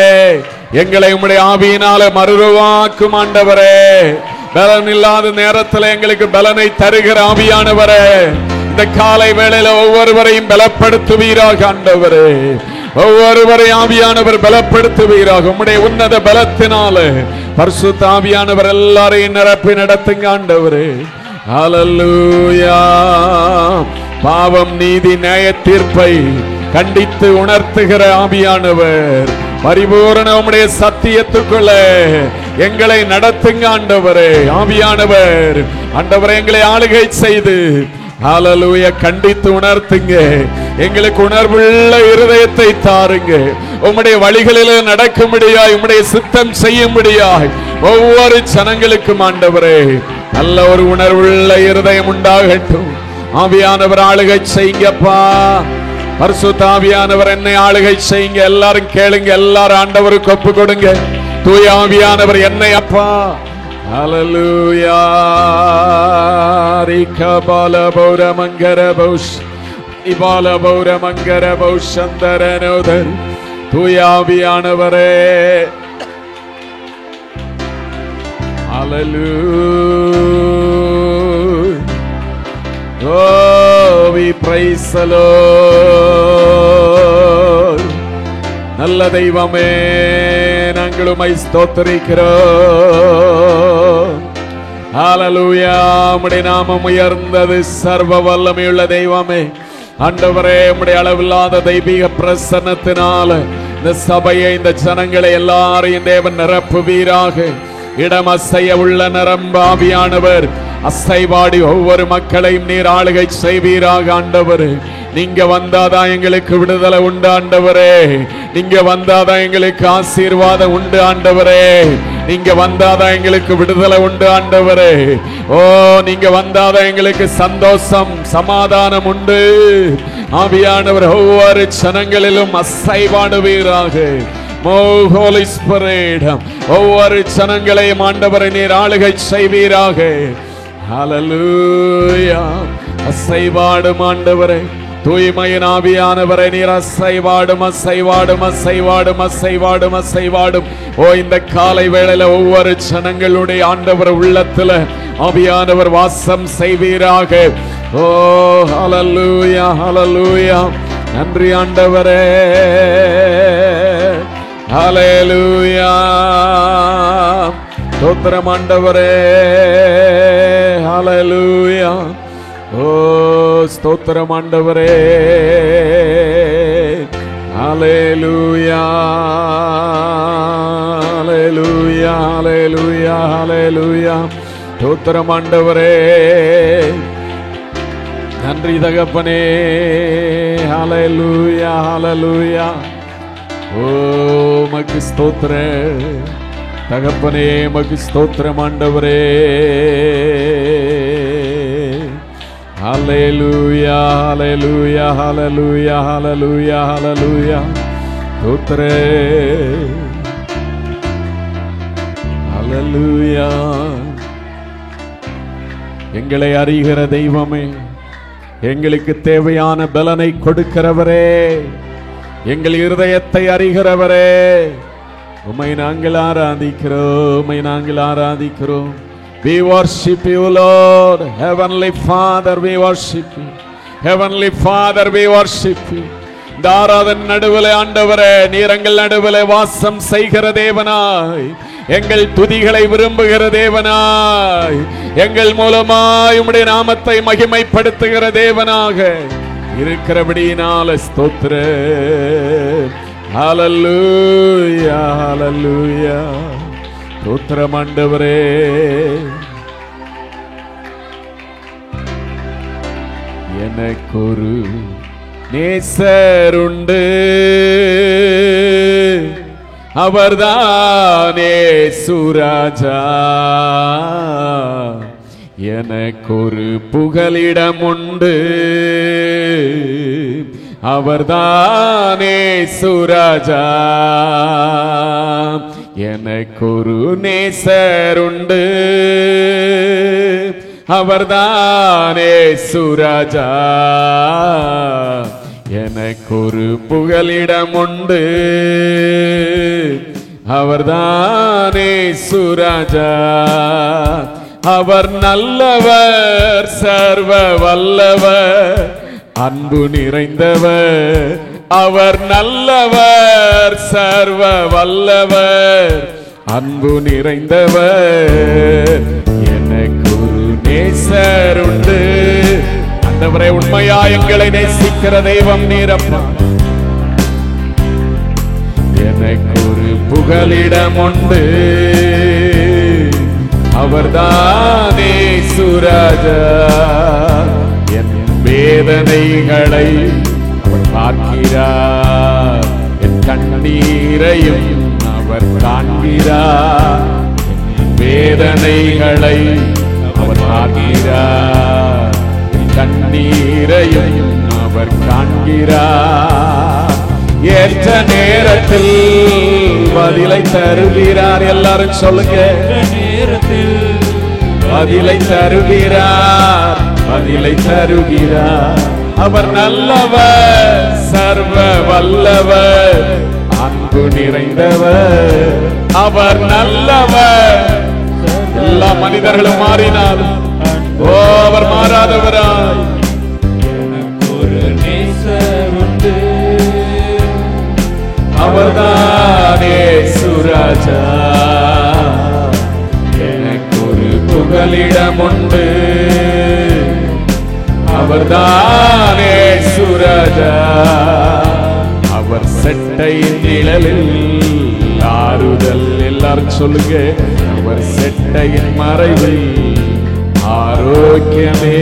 எங்களை உம்முடைய ஆவியினால மறுரூபமாக்கும் ஆண்டவரே. பலன் இல்லாத நேரத்தில் எங்களுக்கு பலனை தருகிற ஆவியானவரே, இந்த காலை வேளையில ஒவ்வொருவரையும் பலப்படுத்துவீராக ஆண்டவரே. ஒவ்வொருவரையும் ஆவியானவர் பலப்படுத்துவீராக. உம்முடைய உன்னத பலத்தினால பரிசுத்த ஆவியானவர் எல்லாரையும் நிரப்பி நடத்துங்க ஆண்டவரே. ஹல்லேலூயா. பாவம் நீதி நியாய தீர்ப்பை கண்டித்து உணர்த்துகிற ஆவியானவர், பரிபூரண உம்முடைய சத்தியத்துக்குள்ள எங்களை நடத்துங்க ஆண்டவரே. ஆவியானவர் ஆண்டவரே, எங்களை ஆளுகை செய்து ஹல்லேலூயா கண்டித்து உணர்த்துங்க. எங்களுக்கு உணர்வுள்ள இருதயத்தை தாருங்க. உம்முடைய வழிகளிலே நடக்கும்படியாய், உம்முடைய சித்தம் செய்யும்படியாய் ஒவ்வொரு ஜனங்களுக்கும் ஆண்டவரே நல்ல ஒரு உணர்வுள்ள இருதயம் உண்டாகட்டும். ஆவியானவர் ஆளுகை செய்யுங்கப்பா. பரிசுத்த ஆவியானவர் என்னை ஆளுகை செய்யுங்க. எல்லாரும் கேளுங்க, எல்லாரும் ஆண்டவருக்கு ஒப்பு கொடுங்க. தூய ஆவியானவர் என்னை அப்பா. ஹல்லேலூயா. ரிகபால பௌரமங்கர பௌஷ் இபால பௌரமங்கர பௌஷந்தரனோதர். தூய ஆவியானவரே, ஹல்லேலூயா. Oh, we praise the Lord. நல்ல தெய்வமே, நாங்கள் உம்மை ஸ்தோத்திரிக்கிறோம். ஹல்லேலூயா. உம்முடைய நாமம் உயர்ந்தது. சர்வ வல்லமையுள்ள தெய்வமே ஆண்டவரே, உம்முடைய அளவில்லாத தெய்வீக பிரசன்னத்தினால இந்த சபையை, இந்த ஜனங்களை எல்லாரையும் தேவன் நிரப்புவீராக. இடம் அசைய உள்ள நிரம்ப ஆவியானவர் அசைவாடி ஒவ்வொரு மக்களையும் நீர் ஆளுகை செய்வீராக ஆண்டவரே. நீங்க வந்தாதான் எங்களுக்கு விடுதலை உண்டு ஆண்டவரே. நீங்க வந்தாதான் எங்களுக்கு ஆசீர்வாதம் உண்டு ஆண்டவரே. நீங்க வந்தாதான் எங்களுக்கு விடுதலை உண்டு ஆண்டவரே. ஓ, நீங்க வந்தாதான் எங்களுக்கு சந்தோஷம் சமாதானம் உண்டு. ஆவியானவர் ஒவ்வொரு ஜனங்களிலும் அசைவாடுவீராக. Holy Spirit, ஒவ்வொரு ஜனங்களையும் ஆண்டவரை நீர் ஆளுகை செய்வீராக. ஹல்லேலூயா. அசைவாடும் ஆண்டவரே, தூய்மையின் ஆவியானவரை நீர் அசைவாடும் அசைவாடும் அசைவாடும் அசைவாடும் அசைவாடும். ஓ, இந்த காலை வேளையில ஒவ்வொரு ஜனங்களுடைய ஆண்டவர் உள்ளத்துல ஆவியானவர் வாசம் செய்வீராக. ஓ ஹalleluya ஹalleluya. நன்றி ஆண்டவரே. ஹalleluya. ஸ்தோத்திரம் ஆண்டவரே. ஹalleluya. ஓ ஸ்தோத்திரம் ஆண்டவரே. ஹalleluya ஹalleluya ஹalleluya ஹalleluya. ஸ்தோத்திரம் ஆண்டவரே. நன்றி தகப்பனே. ஹalleluya ஹalleluya. ஓ மக்கு ஸ்தோத்திரம் தகப்பனே, மக்கு ஸ்தோத்திரம் ஆண்டவரே. ஹalleluya ஹalleluya ஹalleluya ஹalleluya ஹalleluya. ஸ்தோத்திரம் ஹalleluya. எங்களை அறிகிற தெய்வமே, எங்களுக்கு தேவையான பலனை கொடுக்கிறவரே, எங்கள் இருதயத்தை அறிகிறவரே, உம்மை நாங்கள் ஆராதிக்கிறோம், உம்மை நாங்கள் ஆராதிக்கிறோம். We worship you, Lord. Heavenly Father, we worship you. Heavenly Father, we worship you. இந்த ஆராதனை நடுவிலே ஆண்டவரே, நீர் எங்கள் நடுவிலே வாசம் செய்கிற தேவனாய், எங்கள் துதிகளை விரும்புகிற தேவனாய், எங்கள் மூலமாய் உம்முடைய நாமத்தை மகிமைப்படுத்துகிற தேவனாக இருக்கிறபடியினால ஸ்தோத்திரம். ஹalleluya ஹalleluya. ஸ்தோத்திரம் ஆண்டவரே. எனக்கொரு நேசருண்டு, அவர்தானே சுராஜா. எனக்கொரு புகலிடம் உண்டு, அவர்தானே சுராஜா. எனக்கொரு நேசருண்டு, அவர்தானே சுராஜா. எனக்கொரு புகலிடம் உண்டு, அவர்தானே சுராஜா. அவர் நல்லவர், சர்வ வல்லவர், அன்பு நிறைந்தவர். அவர் நல்லவர், சர்வ வல்லவர், அன்பு நிறைந்தவர். எனக்கு ஒரு நேசர் உண்டு. ஆண்டவரே, உண்மையா எங்களை நேசிக்கிற தெய்வம் நீரப்பா. எனக்கு ஒரு புகலிடம் உண்டு, அவர்தானே சுராஜா. என் வேதனைகளை அவர் பார்க்கிறார், என் கண்ணீரையும் அவர் காண்கிறார். என் வேதனைகளை அவர் பார்க்கிறார், என் கண்ணீரையும் அவர் காண்கிறார். ஏற்ற நேரத்தில் பதிலை தருகிறார். எல்லாரும் சொல்லுங்க, நேரத்தில் பதிலை தருகிறார், பதிலை தருகிறார். அவர் நல்லவர், சர்வ வல்லவர், அன்பு நிறைந்தவர். அவர் நல்லவர். எல்லா மனிதர்களும் மாறினாலும் ஓ அவர் மாறாதவராய். எனக்கு ஒரு நேசர் உண்டு, அவர்தானே சுராஜா. எனக்கு ஒரு புகலிடம் உண்டு, அவர்தானே சுராஜா. அவர் செட்டையின் நிழலில் ஆறுதல். எல்லாரும் சொல்லுங்க, அவர் செட்டையின் மறைவில் ஆரோக்கியமே.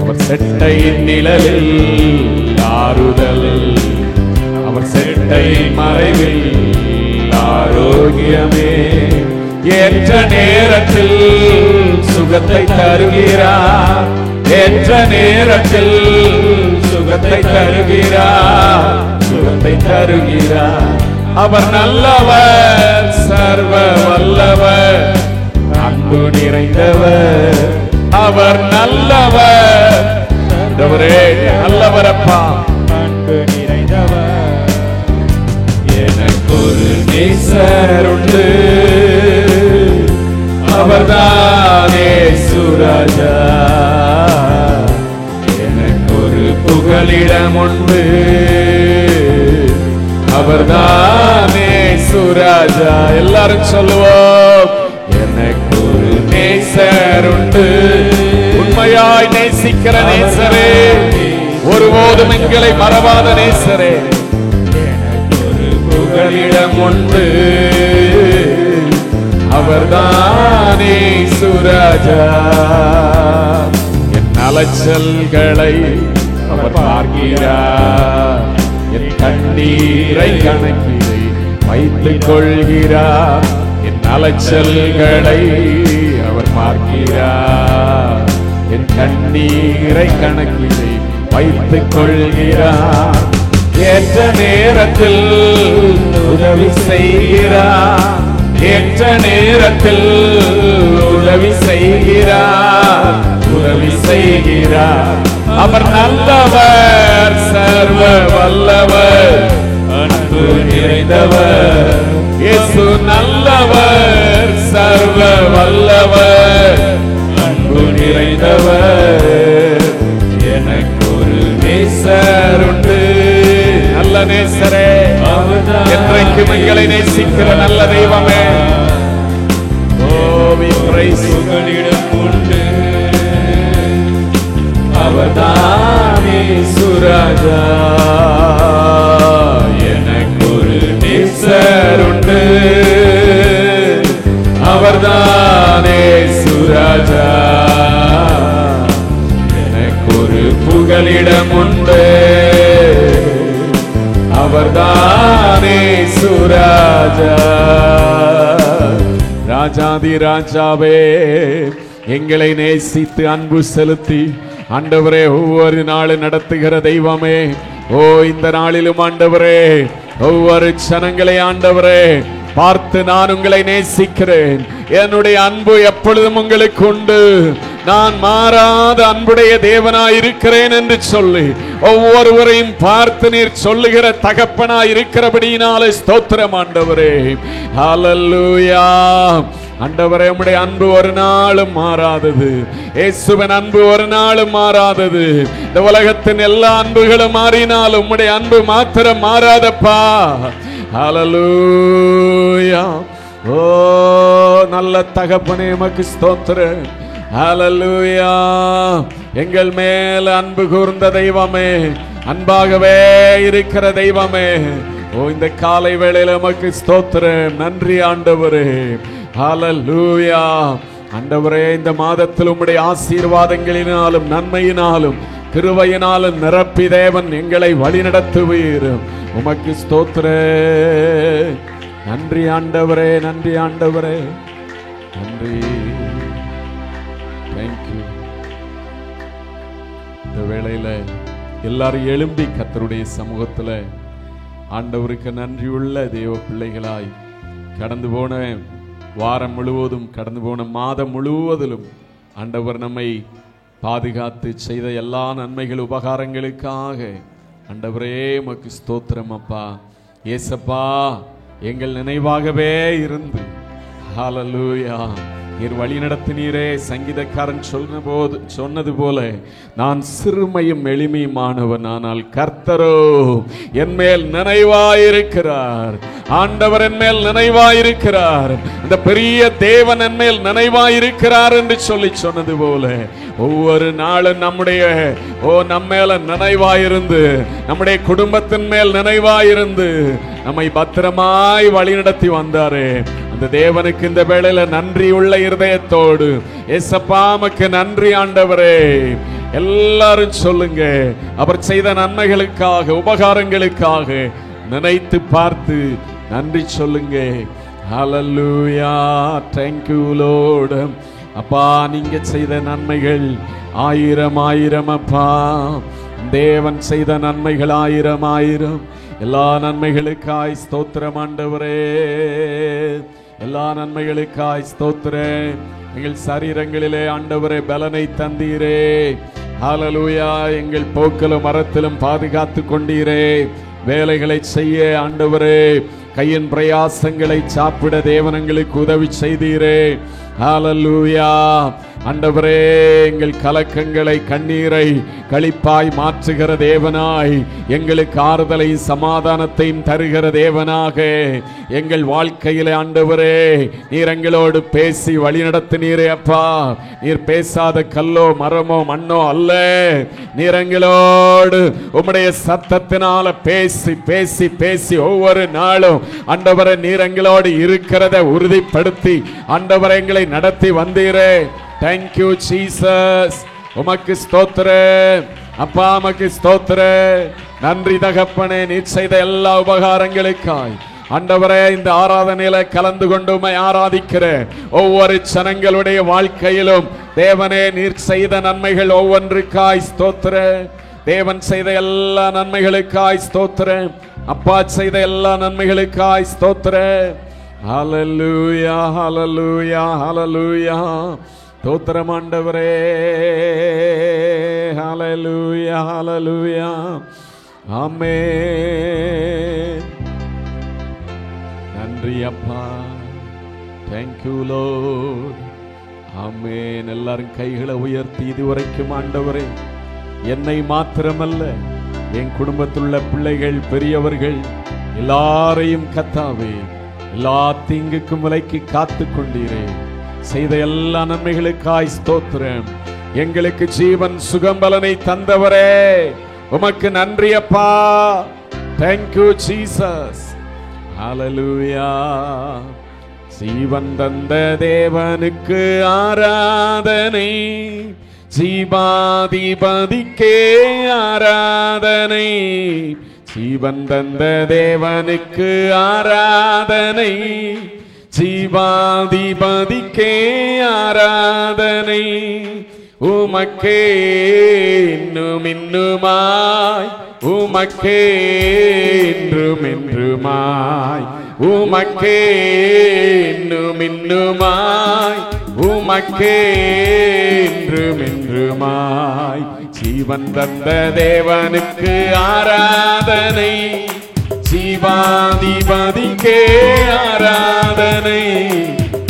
அவர் செட்டையின் நிழலில் ஆறுதல், அவர் செட்டையின் மறைவில் ஆரோக்கியமே. ஏற்ற நேரத்தில் சுகத்தை தருகிறார், ஏற்ற நேரத்தில் சுகத்தை தருகிறார், சுகத்தை தருகிறார். அவர் நல்லவர், சர்வ வல்லவர், அன்பு நிறைந்தவர். அவர் நல்லவர். நல்லவரப்பா, அன்பு நிறைந்தவர். எனக்கு ஒரு நேசர் உண்டு, அவர்தானே சுராஜா. புகலிடம் உண்டு, அவர்தானே சுராஜா. எல்லாரும் சொல்லுவோம், எனக்கு ஒரு நேசர் உண்டு. உண்மையாய் நேசிக்கிற நேசரே, ஒருபோதும் எங்களை மறவாத நேசரே, எனக்கு ஒரு புகலிடம் உண்டு, அவர்தானே சுராஜா. என் அலைச்சல்களை அவர் பார்க்கிறார், என் கண்ணீரை கணக்கிலே வைத்துக் கொள்கிறார். என் அலைச்சல்களை அவர் பார்க்கிறார், என் கண்ணீரை கணக்கிலே வைத்துக் கொள்கிறார். ஏற்ற நேரத்தில் உதவி செய்கிறார், ஏற்ற நேரத்தில் உதவி செய்கிறார், உதவி செய்கிறார். அவர் நல்லவர், சர்வ வல்லவர், அன்பு நிறைந்தவர். இயேசு நல்லவர், சர்வ வல்லவர், அன்பு நிறைந்தவர். எனக்கு ஒரு நேசர் உண்டு. நல்ல நேசரே, என்றைக்கும் எங்களை நேசிக்கிற நல்ல தெய்வமே, புகலிடம் உண்டு, அவர்தானே சுராஜா. எனக்கு ஒரு நேசர் உண்டு, அவர்தானே சுராஜா. எனக்கு ஒரு புகலிடம் உண்டு, அவர்தானே சுராஜா. ராஜாதி ராஜாவே, எங்களை நேசித்து அன்பு செலுத்தி ஆண்டவரே ஒவ்வொரு நாளும் நடத்துகிற தெய்வமே, ஓ இந்த நாளிலும் ஆண்டவரே ஒவ்வொரு சனங்களை ஆண்டவரே பார்த்து நான் உங்களை நேசிக்கிறேன், என்னுடைய அன்பு எப்பொழுதும் உங்களுக்கு உண்டு, நான் மாறாத அன்புடைய தேவனாய் இருக்கிறேன் என்று சொல்லி ஒவ்வொருவரையும் பார்த்து நீர் சொல்லுகிற தகப்பனாய் இருக்கிறபடியினாலே ஸ்தோத்திரம் ஆண்டவரே. ஹல்லேலூயா. ஆண்டவரே, உம்முடைய அன்பு ஒரு நாளும் மாறாதது, இயேசுவின் அன்பு ஒரு நாளும் மாறாதது. இந்த உலகத்தின் எல்லா அன்புகளும் மாறினாலும் உம்முடைய அன்பு மாத்திரம் மாறாதப்பா. ஹல்லேலூயா. ஓ நல்ல தகப்பனே, உமக்கு ஸ்தோத்திரம். ஹல்லேலூயா. எங்கள் மேல் அன்பு கூர்ந்த தெய்வமே, அன்பாகவே இருக்கிற தெய்வமே, ஓ இந்த காலை வேளையில உமக்கு ஸ்தோத்திரம். நன்றி ஆண்டவரே. ஹல்லேலூயா. ஆண்டவரே, இந்த மாதத்தில் உம்முடைய ஆசீர்வாதங்களினாலும் நன்மையினாலும் கிருபையினாலும் நிரப்பி தேவன் எங்களை வழிநடத்துவீர். உமக்கு ஸ்தோத்திரம். நன்றி ஆண்டவரே, நன்றி ஆண்டவரே, நன்றி. தேங்க்யூ. இந்த வேளையில எல்லாரும் எழும்பி கர்த்தருடைய சமூகத்துல ஆண்டவருக்கு நன்றியுள்ள தேவ பிள்ளைகளாய் கடந்து போன வாரம் முழுவதும், கடந்து போன மாதம் முழுவதிலும் ஆண்டவர் நம்மை பாதுகாத்து செய்த எல்லா நன்மைகள் உபகாரங்களுக்காக ஆண்டவரே உமக்கு ஸ்தோத்திரம் அப்பா. ஏசப்பா, எங்கள் நினைவாகவே இருந்து ஹல்லேலூயா நீர் வழி நடத்தினீரே. சங்கீதக்காரன் சொன்னது போல, நான் சிறுமையும் எளிமையுமானவன், ஆனால் கர்த்தரோ என் மேல் நினைவாயிருக்கிறார். ஆண்டவர் என் மேல் நினைவாயிருக்கிறார். அந்த பெரிய தேவன் என் மேல் நினைவாயிருக்கிறார் என்று சொல்லி சொன்னது போல ஒவ்வொரு நாளும் நம்ம மேல நினைவாயிருந்து, நம்முடைய குடும்பத்தின் மேல் நினைவாயிருந்து நம்மை பத்திரமாய் வழி நடத்தி வந்தாரே, அந்த தேவனுக்கு இந்த வேளையில நன்றி உள்ள இருதயத்தோடு ஏசப்பா உமக்கு நன்றி ஆண்டவரே. எல்லாரும் சொல்லுங்க, அவர் செய்த நன்மைகளுக்காக உபகாரங்களுக்காக நினைத்து பார்த்து நன்றி சொல்லுங்க. ஹல்லேலூயா. Thank you Lord. அப்பா, நீங்க செய்த நன்மைகள் ஆயிரம் ஆயிரம் அப்பா. தேவன் செய்த நன்மைகள் ஆயிரம் ஆயிரம். எல்லா நன்மைகளுக்காய் ஸ்தோத்திரம் ஆண்டவரே, எல்லா நன்மைகளுக்காய் ஸ்தோத்திரம். எங்கள் சரீரங்களிலே ஆண்டவரே பலனை தந்தீரே. ஹல்லேலூயா. எங்கள் போக்கிலும் மரத்திலும் பாதுகாத்து கொண்டீரே. வேலைகளை செய்ய ஆண்டவரே கையின் பிரயாசங்களை சாப்பிட தேவனங்களுக்கு உதவி செய்தீரே. ஹல்லேலூயா. ஆண்டவரே, எங்கள் கலக்கங்களை கண்ணீரை களிப்பாய் மாற்றுகிற தேவனாய், எங்களுக்கு ஆறுதலையும் சமாதானத்தையும் தருகிற தேவனாக எங்கள் வாழ்க்கையிலே ஆண்டவரே நீர் எங்களோடு பேசி வழி நடத்தினீரே அப்பா. நீர் பேசாத கல்லோ மரமோ மண்ணோ அல்ல, நீர் எங்களோடு உம்முடைய சத்தத்தினால பேசி பேசி பேசி ஒவ்வொரு நாளும் ஆண்டவரே நீர் எங்களோடு இருக்கிறத உறுதிப்படுத்தி ஆண்டவரை எங்களை நடத்தி வந்தீரே. Thank you Jesus. உமக்கு ஸ்தோத்திரம் அப்பா, உமக்கு ஸ்தோத்திரம். நன்றி தகப்பனே, நீர் செய்த எல்லா உபகாரங்களுக்காய். ஆண்டவரே, இந்த ஆராதனையில கலந்து கொண்டு உம்மை ஆராதிக்கிற ஒவ்வொரு ஜனங்களுடைய வாழ்க்கையிலும் தேவனே நீர் செய்த நன்மைகள் ஒவ்வொன்றுக்காய் ஸ்தோத்திரம். தேவன் செய்த எல்லா நன்மைகளுக்காய் ஸ்தோத்திரம். அப்பா செய்த எல்லா நன்மைகளுக்காய் ஸ்தோத்திரம். ஹல்லேலூயா, ஹல்லேலூயா, ஹல்லேலூயா. ஸ்தோத்திரம் ஆண்டவரே. ஹல்லேலூயா, ஹல்லேலூயா. ஆமென். நன்றி அப்பா. Thank you Lord. ஆமென். எல்லாரும் கைகளை உயர்த்தி இதுவரைக்கும் ஆண்டவரே என்னை மாத்திரமல்ல என் குடும்பத்திலுள்ள பிள்ளைகள் பெரியவர்கள் எல்லாரையும் கர்த்தாவே எல்லா தீங்குக்கும் விலக்கி காத்து கொண்டீரே. செய்த எல்லா நன்மைகளுக்காய் ஸ்தோத்திரம். எங்களுக்கு ஜீவன் சுகம் பலனை தந்தவரே உமக்கு நன்றி அப்பா. Thank you Jesus. ஹல்லேலூயா. ஜீவன் தந்த தேவனுக்கு ஆராதனை, ஜீவாதிபதிக்கே ஆராதனை. ஜீவன் தந்த தேவனுக்கு ஆராதனை, ஜீவாதிபதிக்கே ஆராதனை. உமக்கே இன்னும் இன்னுமாய், உமக்கே என்றும் என்றுமாய், உமக்கே இன்னும் இன்னுமாய், உமக்கே என்றும் என்றுமாய். ஜீவன் தந்த தேவனுக்கு ஆராதனை, ஜீவாதிபதிக்கே ஆராதனை.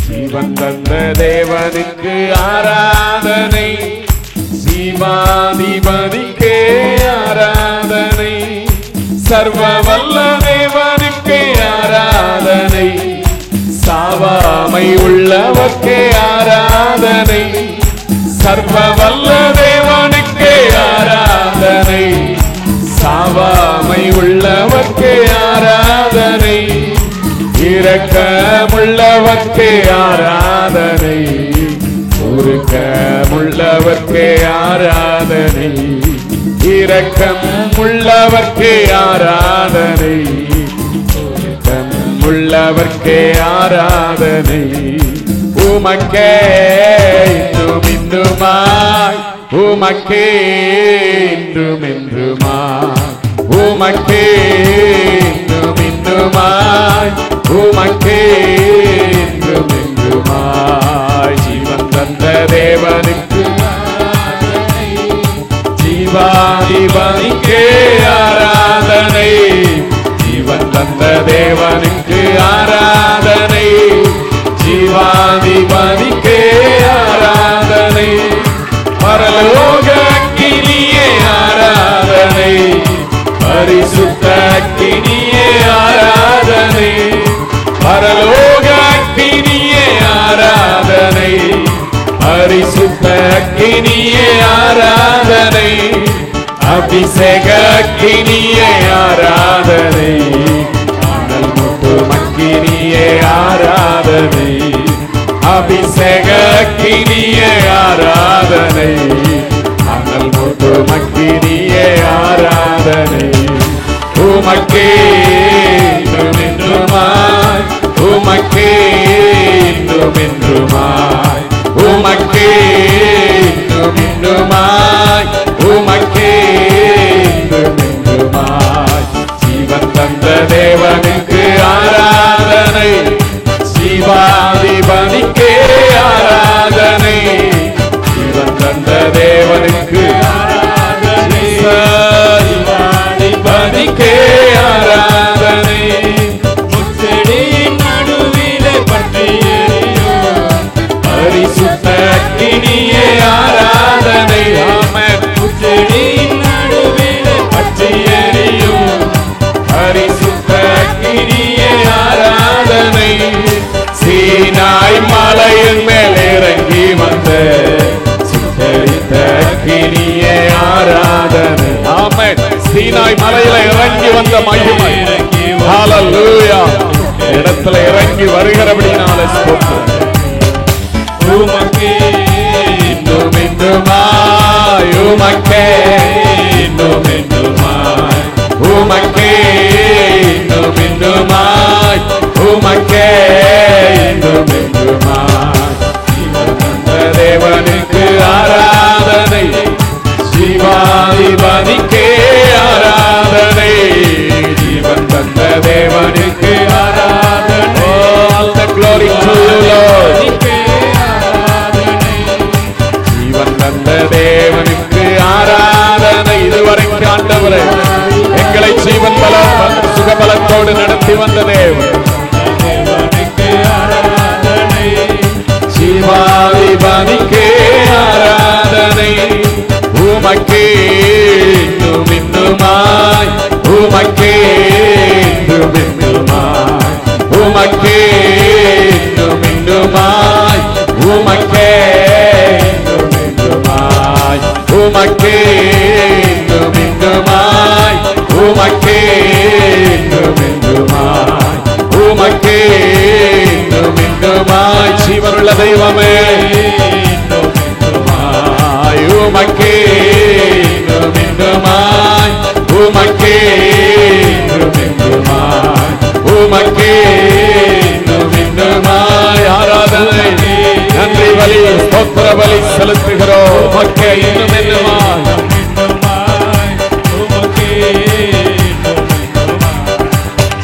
ஜீவன் தந்த தேவனுக்கு ஆராதனை, ஜீவாதிபதிக்கே ஆராதனை. சர்வ வல்ல தேவனுக்கே ஆராதனை, சாவாமை உள்ளவர்க்கே ஆராதனை. சர்வ வல்ல தேவனுக்கே ஆராதனை, சாவாமை உள்ளவர்க்கே ஆராதனை. இரக்கமுள்ளவர்க்கே ஆராதனை, உருக்கமுள்ளவர்க்கே ஆராதனை. இரக்கம் உள்ளவர்க்கே ஆராதனை, உள்ளவர்க்கே ஆராதனை. உமக்கே இன்னும் இன்னுமாய், உமக்கே என்றும் என்றுமாய், உமக்கே இன்னும் இன்னுமாய், உமக்கே என்றும் என்றுமாய். ஜீவன் தந்த தேவனுக்கு ஆராதனை, ஜீவாதிபதிக்கே ஆராதனை. ஜீவன் தந்த தேவனுக்கு ஆராதனை, ஜீவாதிபதிக்கே ஆராதனை. பரலோக அக்கினியே ஆராதனை, பரிசுத்த அக்கினியே ஆராதனை. பரலோக அக்கினியே ஆராதனை, பரிசுத்த அக்கினியே ஆராதனை. அபிஷேக அக்கினியே ஆராதனை, அனல் மூட்டும் அக்கினியே ஆராதனை. அபிஷேக அக்கினியே ஆராதனை, அனல் மூட்டும் அக்கினியே ஆராதனை. உமக்கே என்றும் என்றுமாய், உமக்கே என்றும் என்றுமாய், உமக்கே என்றும் என்றுமாய், உமக்கே என்றும் என்றுமாய். ஜீவன் தந்த தேவனுக்கு ஆராதனை, ஜீவாதிபதிக்கே ஆராதனை. ஜீவன் தந்த தேவனுக்கு ஆராதனை, ஜீவாதிபதிக்கே ஆராதனை. இனிய ஆராதனை. ஆமென். சீனாய் மலையில இறங்கி வந்த மகிமை, ஹalleluya, இடத்துல இறங்கி வருகிறபடினால ஸ்தோத்திரம். உமக்கே இன்னும் இன்னுமாய், உமக்கே இன்னும் இன்னுமாய், உமக்கே இன்னும் இன்னுமாய், உமக்கே இன்னும் இன்னுமாய். தேவனுக்கு ஆராதனை, சிவாதிபதிக்கே ஆராதனை, ஜீவன் தந்த தேவனுக்கு ஆராதனை. All the glory to you, Lord. ஜீவன் தந்த தேவனுக்கு ஆராதனை. இதுவரைக்கும் ஆண்டவரே எங்களை ஜீவன் பல சுகபலத்தோடு நடத்தி வந்த தேவன், சிவாதிபதிக்கே ஆராதனை. உமக்கே இன்னும் இன்னுமாய், உமக்கே இன்னும் இன்னுமாய், உமக்கே இன்னும் இன்னுமாய், உமக்கே இன்னும் இன்னுமாய், உமக்கே இன்னும் இன்னுமாய், உமக்கே இன்னும் இன்னுமாய், உமக்கே இன்னும் இன்னுமாய். ஜீவனுள்ள தெய்வமே, உமக்கே இன்னும் இன்னுமாய், உமக்கே இன்னும் இன்னுமாய், உமக்கே இன்னும் இன்னுமாய். ஆராதனை, நன்றி பலி, ஸ்தோத்திர பலி செலுத்துகிறோம். உமக்கே இன்னும் இன்னுமாய்,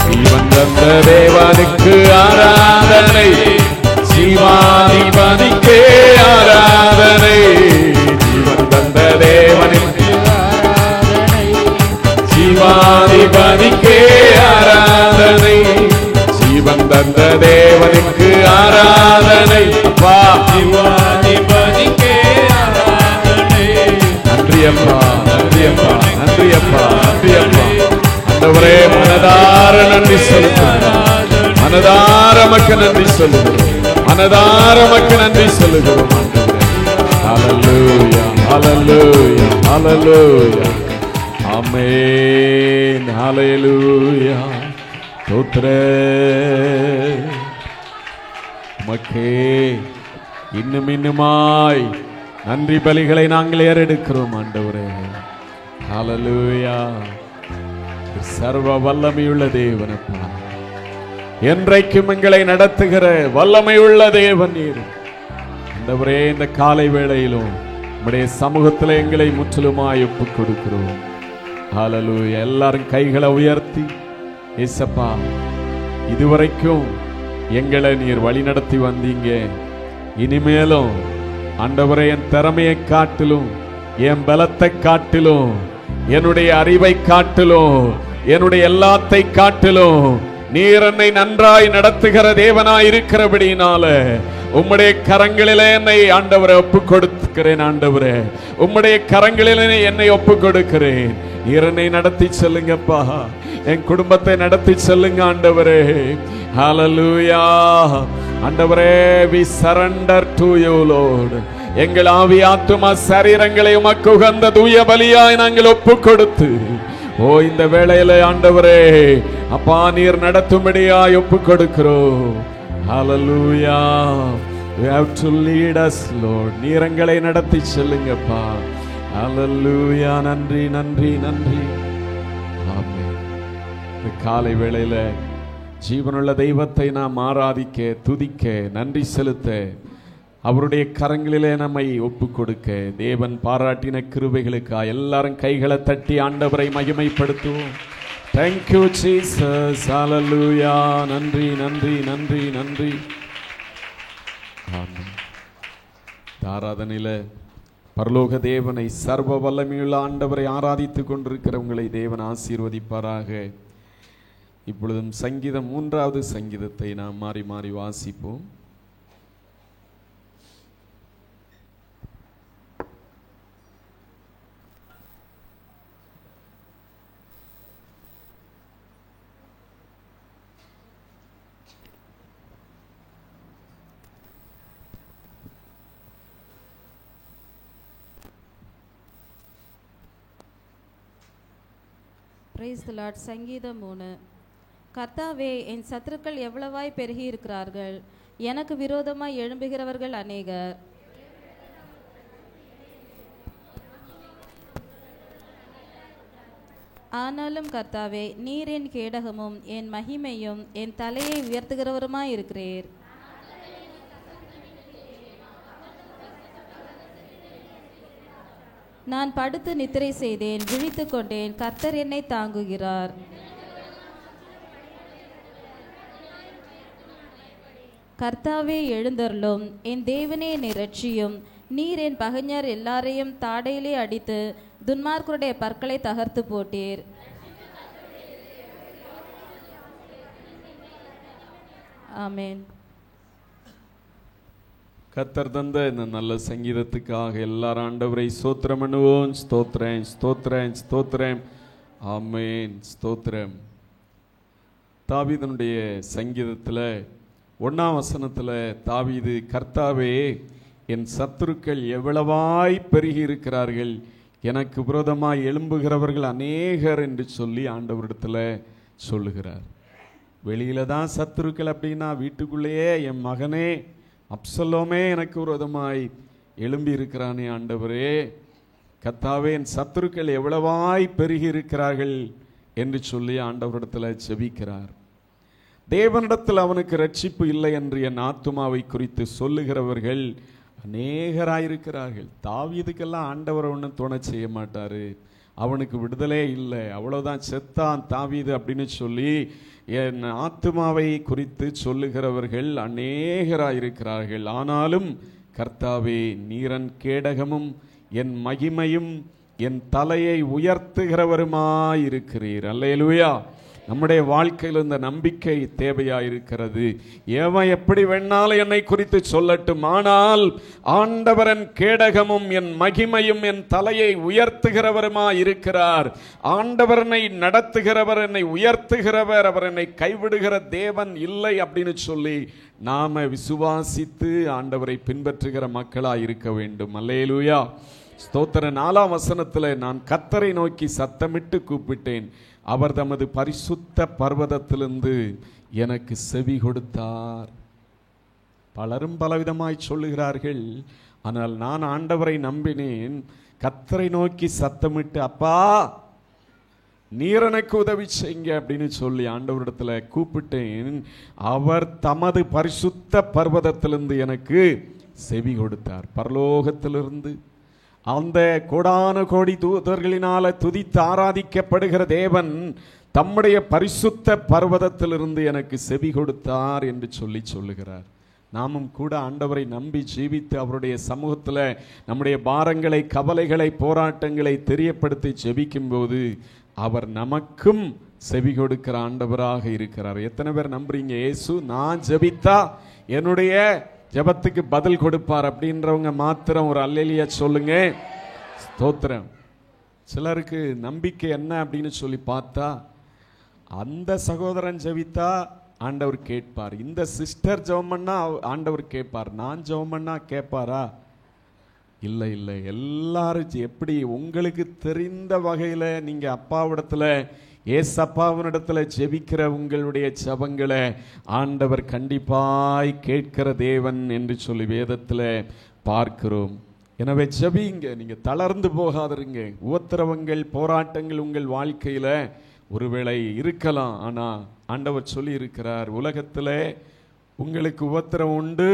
ஜீவன் தந்த தேவனுக்கு ஆராதனை, சிவாதிபதிக்கே ஆராதனை, ஜீவன் தந்த தேவனுக்கு ஆராதனை, சிவாதிபதிக்கே ஆராதனை, ஜீவன் தந்த தேவனுக்கு ஆராதனை. அப்பா, சிவாதிபதிக்கே ஆராதனை. நன்றி அப்பா, நன்றி அப்பா, நன்றி அப்பா, நன்றி அப்பா. ஆண்டவரே, மனதார நன்றி சொல்லுகிறோம், மனதார மக்கு நன்றி சொல்லுகிறோம், மனதார மக்கு நன்றி சொல்லுகிறோம் ஆண்டவரே. ஹalleluya, ஹalleluya, ஹalleluya, ஆமென், ஹalleluya. ஸ்தோத்திரம் உமக்கே இன்னும் இன்னுமாய் நன்றி பலிகளை நாங்கள் ஏறெடுக்கிறோம் ஆண்டவரே. ஹalleluya. சர்வ வல்லமையுள்ள தேவனப்பா, என்றைக்கும் எங்களை நடத்துகிற வல்லமையுள்ள தேவன் நீர். ஆண்டவரே, இந்த காலை வேளையிலும் உம்முடைய சமூகத்தில் எங்களை முற்றிலுமாய் ஒப்புக் கொடுக்கிறோம். ஹalleluya. எல்லாரும் கைகளை உயர்த்தி, இயேசப்பா, இதுவரைக்கும் எங்களை நீர் வழி நடத்தி வந்தீங்க. இனிமேலும் ஆண்டவரே, என் திறமையை காட்டிலும், என் பலத்தை காட்டிலும், என்னுடைய அறிவை காட்டிலும், என்னுடைய எல்லாத்தை காட்டிலும் நீர் என்னை நன்றாய் நடத்துகிற தேவனாய் இருக்கிறபடினால உம்முடைய கரங்களிலே என்னை ஆண்டவரை ஒப்பு கொடுக்கிறேன். ஆண்டவரே, உம்முடைய கரங்களிலே என்னை ஒப்பு கொடுக்கிறேன். நீர் என்னை நடத்தி செல்லுங்கப்பா, என் குடும்பத்தை நடத்தி செல்லுங்க ஆண்டவரே. ஹalleluya. ஆண்டவரே, we surrender to you Lord. எங்கள் ஆவி ஆத்துமா சரீரங்களை உமக்கு உகந்த தூய பலியாய் நாங்கள் ஒப்பு கொடுத்து, ஓ இந்த வேளையில ஆண்டவரே அப்பா நீர் நடத்தும்படியாய் ஒப்பு கொடுக்கிறோம். ஹalleluya. You have to lead us Lord. நீர் எங்களை நடத்தி செல்லுங்கப்பா. ஹalleluya. நன்றி நன்றி நன்றி. ஆமென். இந்த காலை வேளையில ஜீவனுள்ள தெய்வத்தை நாம் ஆராதிக்க, துதிக்க, நன்றி செலுத்த, அவருடைய கரங்களிலே நம்மை ஒப்பு கொடுக்க தேவன் பாராட்டின கிருபைகளுக்கா எல்லாரும் கைகளை தட்டி ஆண்டவரை மகிமைப்படுத்துவோம். Thank you Jesus. Hallelujah. நன்றி நன்றி நன்றி நன்றி. ஆமென். ஆராதனையில பரலோக தேவனை, சர்வ வல்லமையுள்ள ஆண்டவரை ஆராதித்துக் கொண்டிருக்கிறவங்களை தேவன் ஆசீர்வதிப்பாராக. இப்பொழுதும் சங்கீதம் 3வது சங்கீதத்தை நாம் மாறி மாறி வாசிப்போம். Price the Lord. சங்கீதம் 3. கர்த்தாவே, என் சத்துருக்கள் எவ்வளவாய் பெருகி இருக்கிறார்கள், எனக்கு விரோதமாய் எழும்புகிறவர்கள் அநேகர். ஆனாலும் கர்த்தாவே, நீர் என் கேடகமும் என் மகிமையும் என் தலையை உயர்த்துகிறவருமாய் இருக்கிறீர். நான் படுத்து நித்திரை செய்தேன், விழித்து கொண்டேன், கர்த்தர் என்னை தாங்குகிறார். கர்த்தாவே, எழுந்தருளும். என் தேவனே, என்னை ரட்சியும். நீர் என் பகைஞர் எல்லாரையும் தாடையிலே அடித்து துன்மார்க்கருடைய பற்களை தகர்த்து போட்டீர். ஆமென். கர்த்தர் தந்த இந்த நல்ல சங்கீதத்துக்காக எல்லாரும் ஆண்டவரை ஸ்தோத்திரம் பண்ணுவோம். ஸ்தோத்திரம், ஸ்தோத்திரம், ஸ்தோத்திரம். ஆமென், ஸ்தோத்திரம். தாவீதுனுடைய சங்கீதத்தில் 1ஆம் வசனத்தில் தாவீது, கர்த்தாவே, என் சத்துருக்கள் எவ்வளவாய் பெருகி இருக்கிறார்கள், எனக்கு விரோதமாய் எழும்புகிறவர்கள் அநேகர் என்று சொல்லி ஆண்டவரிடத்தில் சொல்லுகிறார். வெளியில தான் சத்துருக்கள் அப்படின்னா, வீட்டுக்குள்ளேயே என் மகனே அப்சலோமே எனக்கு விரோதமாய் எழும்பி இருக்கிறானே ஆண்டவரே, கர்த்தாவே, என் சத்துருக்கள் எவ்வளவாய் பெருகி இருக்கிறார்கள் என்று சொல்லி ஆண்டவரிடத்தில் ஜெபிக்கிறார். தேவனிடத்தில் அவனுக்கு ரட்சிப்பு இல்லை என்று என் ஆத்துமாவை குறித்து சொல்லுகிறவர்கள் அநேகராயிருக்கிறார்கள். தாவீதுக்கெல்லாம் ஆண்டவரை ஒன்றும் துணை செய்ய மாட்டாரு, அவனுக்கு விடுதலே இல்லை, அவ்வளவுதான், செத்தான் தாவீது அப்படின்னு சொல்லி என் ஆத்துமாவை குறித்து சொல்லுகிறவர்கள் அநேகராயிருக்கிறார்கள். ஆனாலும் கர்த்தாவே, நீரன் கேடகமும் என் மகிமையும் என் தலையை உயர்த்துகிறவருமாயிருக்கிறீர். அல்லேலூயா. நம்முடைய வாழ்க்கையில் இந்த நம்பிக்கை தேவையாயிருக்கிறது. எவன் எப்படி வேணாலும் என்னை குறித்து சொல்லட்டும், ஆனால் ஆண்டவரன் கேடகமும் என் மகிமையும் என் தலையை உயர்த்துகிறவருமாய் இருக்கிறார். ஆண்டவரனை நடத்துகிறவர், என்னை உயர்த்துகிறவர், அவர் என்னை கைவிடுகிற தேவன் இல்லை அப்படின்னு சொல்லி நாம விசுவாசித்து ஆண்டவரை பின்பற்றுகிற மக்களாய் இருக்க வேண்டும். அல்லேலூயா, ஸ்தோத்திர. 4ஆம் வசனத்தில், நான் கர்த்தரை நோக்கி சத்தமிட்டு கூப்பிட்டேன், அவர் தமது பரிசுத்த பர்வதத்திலிருந்து எனக்கு செவி கொடுத்தார். பலரும் பலவிதமாய் சொல்லுகிறார்கள், ஆனால் நான் ஆண்டவரை நம்பினேன், கர்த்தரை நோக்கி சத்தமிட்டு, அப்பா நீர் எனக்கு உதவி செய்யுங்க அப்படின்னு சொல்லி ஆண்டவரிடத்துல கூப்பிட்டேன். அவர் தமது பரிசுத்த பர்வதத்திலிருந்து எனக்கு செவி கொடுத்தார். பரலோகத்திலிருந்து அந்த கோடான கோடி தூதர்களினால துதித்து ஆராதிக்கப்படுகிற தேவன் தம்முடைய பரிசுத்த பர்வதத்திலிருந்து எனக்கு செவி கொடுத்தார் என்று சொல்லி சொல்லுகிறார். நாமும் கூட ஆண்டவரை நம்பி ஜீவித்து அவருடைய சமூகத்தில் நம்முடைய பாரங்களை, கவலைகளை, போராட்டங்களை தெரியப்படுத்தி ஜெபிக்கும் போது அவர் நமக்கும் செவி கொடுக்கிற ஆண்டவராக இருக்கிறார். எத்தனை பேர் நம்புறீங்க? இயேசு நான் ஜெபித்தா என்னுடைய ஜெபத்துக்கு பதில் கொடுப்பார் அப்படின்றவங்க மாத்திரம் ஒரு அல்லேலூயா சொல்லுங்க. ஸ்தோத்திரம். சிலருக்கு நம்பிக்கை என்ன அப்படின்னு சொல்லி பார்த்தா, அந்த சகோதரன் ஜெபித்தா ஆண்டவர் கேட்பார், இந்த சிஸ்டர் ஜெபம் பண்ணா ஆண்டவர் கேட்பார், நான் ஜெபம் பண்ணா கேட்பாரா? இல்லை இல்லை. எல்லாரும் எப்படி உங்களுக்கு தெரிந்த வகையில் நீங்க அப்பாவிடத்துல, ஏசப்பாவினிடத்துல ஜெபிக்கிற உங்களுடைய ஜெபங்களை ஆண்டவர் கண்டிப்பாய் கேட்கிற தேவன் என்று சொல்லி வேதத்துல பார்க்கிறோம். எனவே ஜெபிங்க, நீங்க தளர்ந்து போகாதிருங்க. உபத்திரவங்கள், போராட்டங்கள் உங்கள் வாழ்க்கையில ஒருவேளை இருக்கலாம், ஆனா ஆண்டவர் சொல்லி இருக்கிறார், உலகத்துல உங்களுக்கு உபத்திரம் உண்டு,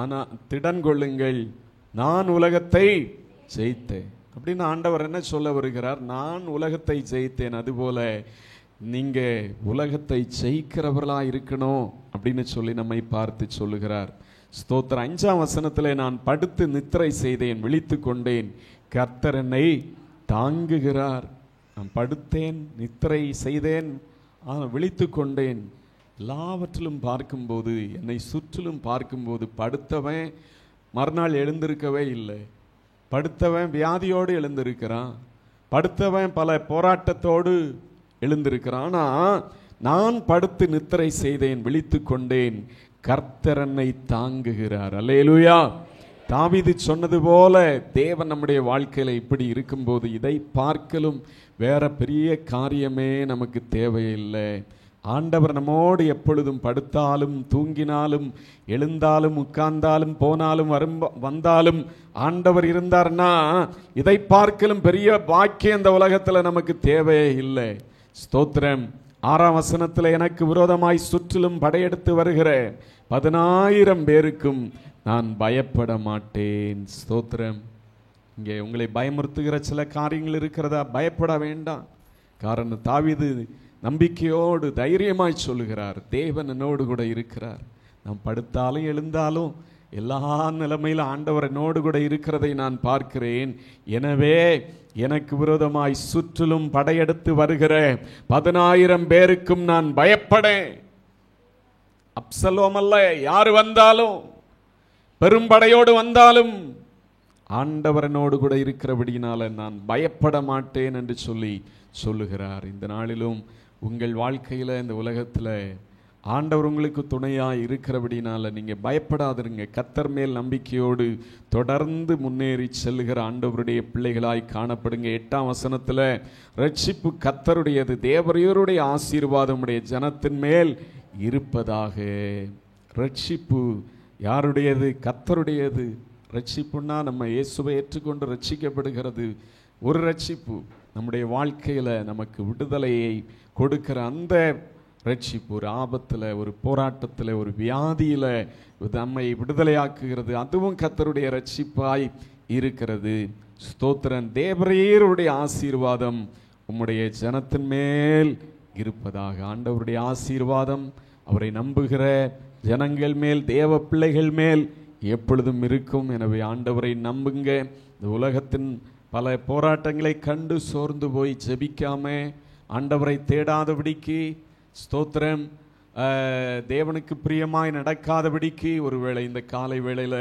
ஆனா திடன் கொள்ளுங்கள், நான் உலகத்தை ஜெயித்தேன் அப்படின்னு ஆண்டவர் என்ன சொல்ல வருகிறார்? நான் உலகத்தை ஜெயித்தேன், அதுபோல நீங்க உலகத்தை ஜெயிக்கிறவர்களா இருக்கணும் அப்படின்னு சொல்லி நம்மை பார்த்து சொல்லுகிறார். ஸ்தோத்திரம். 5ஆம் வசனத்திலே, நான் படுத்து நித்திரை செய்தேன், விழித்து கொண்டேன், கர்த்தர் என்னை தாங்குகிறார். நான் படுத்தேன், நித்திரை செய்தேன், விழித்து கொண்டேன். எல்லாவற்றிலும் பார்க்கும்போது, என்னை சுற்றிலும் பார்க்கும்போது, படுத்தவன் மறுநாள் எழுந்திருக்கவே இல்லை, படுத்தவன் வியாதியோடு எழுந்திருக்கிறான், படுத்தவன் பல போராட்டத்தோடு எழுந்திருக்கிறான். ஆனால் நான் படுத்து நித்திரை செய்தேன், விழித்து கொண்டேன், கர்த்தர் என்னை தாங்குகிறார். அல்லேலூயா. தாவீது சொன்னது போல தேவன் நம்முடைய வாழ்க்கையில இப்படி இருக்கும்போது இதை பார்க்கலும் வேற பெரிய காரியமே நமக்கு தேவையில்லை. ஆண்டவர் நம்மோடு எப்பொழுதும் படுத்தாலும் தூங்கினாலும் எழுந்தாலும் உட்கார்ந்தாலும் போனாலும் வந்தாலும் ஆண்டவர் இருந்தார்னா இதை பார்க்கலும் பெரிய பாக்கியம் இந்த உலகத்துல நமக்கு தேவையே இல்லை. ஸ்தோத்திரம். 6ஆம் வசனத்தில் எனக்கு விரோதமாய் சுற்றிலும் படையெடுத்து வருகிற 10,000 பேருக்கும் நான் பயப்பட மாட்டேன். ஸ்தோத்திரம். இங்கே உங்களை பயமுறுத்துகிற சில காரியங்கள் இருக்கிறதா? பயப்பட வேண்டாம். காரணம் தாவீது நம்பிக்கையோடு தைரியமாய் சொல்லுகிறார், தேவன் என்னோடு கூட இருக்கிறார். நாம் படுத்தாலும் எழுந்தாலும் எல்லா நிலைமையிலும் ஆண்டவர் என்னோடு கூட இருக்கிறதை நான் பார்க்கிறேன். எனவே எனக்கு விரோதமாய் சுற்றிலும் படையெடுத்து வருகிற 10,000 பேருக்கும் நான் பயப்படேன். அப்சலோம் அல்ல, யாரு வந்தாலும், பெரும்படையோடு வந்தாலும் ஆண்டவரனோடு கூட இருக்கிறபடினால நான் பயப்பட மாட்டேன் என்று சொல்லுகிறார். இந்த நாளிலும் உங்கள் வாழ்க்கையில இந்த உலகத்துல ஆண்டவர் உங்களுக்கு துணையாய் இருக்கிறபடினால நீங்க பயப்படாதிருங்க. கர்த்தர் மேல் நம்பிக்கையோடு தொடர்ந்து முன்னேறி செல்லுகிற ஆண்டவருடைய பிள்ளைகளாய் காணப்படுங்க. 8ஆம் வசனத்துல ரட்சிப்பு கர்த்தருடையது, தேவரையோருடைய ஆசீர்வாதம் உடைய ஜனத்தின் மேல் இருப்பதாக. ரட்சிப்பு யாருடையது? கர்த்தருடையது. ரட்சிப்புன்னா நம்ம இயேசுவை ஏற்றுக்கொண்டு ரட்சிக்கப்படுகிறது. ஒரு ரட்சிப்பு நம்முடைய வாழ்க்கையில நமக்கு விடுதலையை கொடுக்கிற அந்த ரட்சிப்பு, ஒரு ஆபத்தில், ஒரு போராட்டத்தில், ஒரு வியாதியில நம்மை விடுதலையாக்குகிறது. அதுவும் கர்த்தருடைய ரட்சிப்பாய் இருக்கிறது. ஸ்தோத்திரன். தேவரீருடைய ஆசீர்வாதம் உம்முடைய ஜனத்தின் மேல் இருப்பதாக. ஆண்டவருடைய ஆசீர்வாதம் அவரை நம்புகிற ஜனங்கள் மேல், தேவ பிள்ளைகள் மேல் எப்பொழுதும் இருக்கும். எனவே ஆண்டவரை நம்புங்க. இந்த உலகத்தின் பல போராட்டங்களை கண்டு சோர்ந்து போய் ஜெபிக்காம ஆண்டவரை தேடாதபடிக்கு, ஸ்தோத்திரம், தேவனுக்கு பிரியமாய் நடக்காதபடிக்கு ஒருவேளை இந்த காலை வேளையில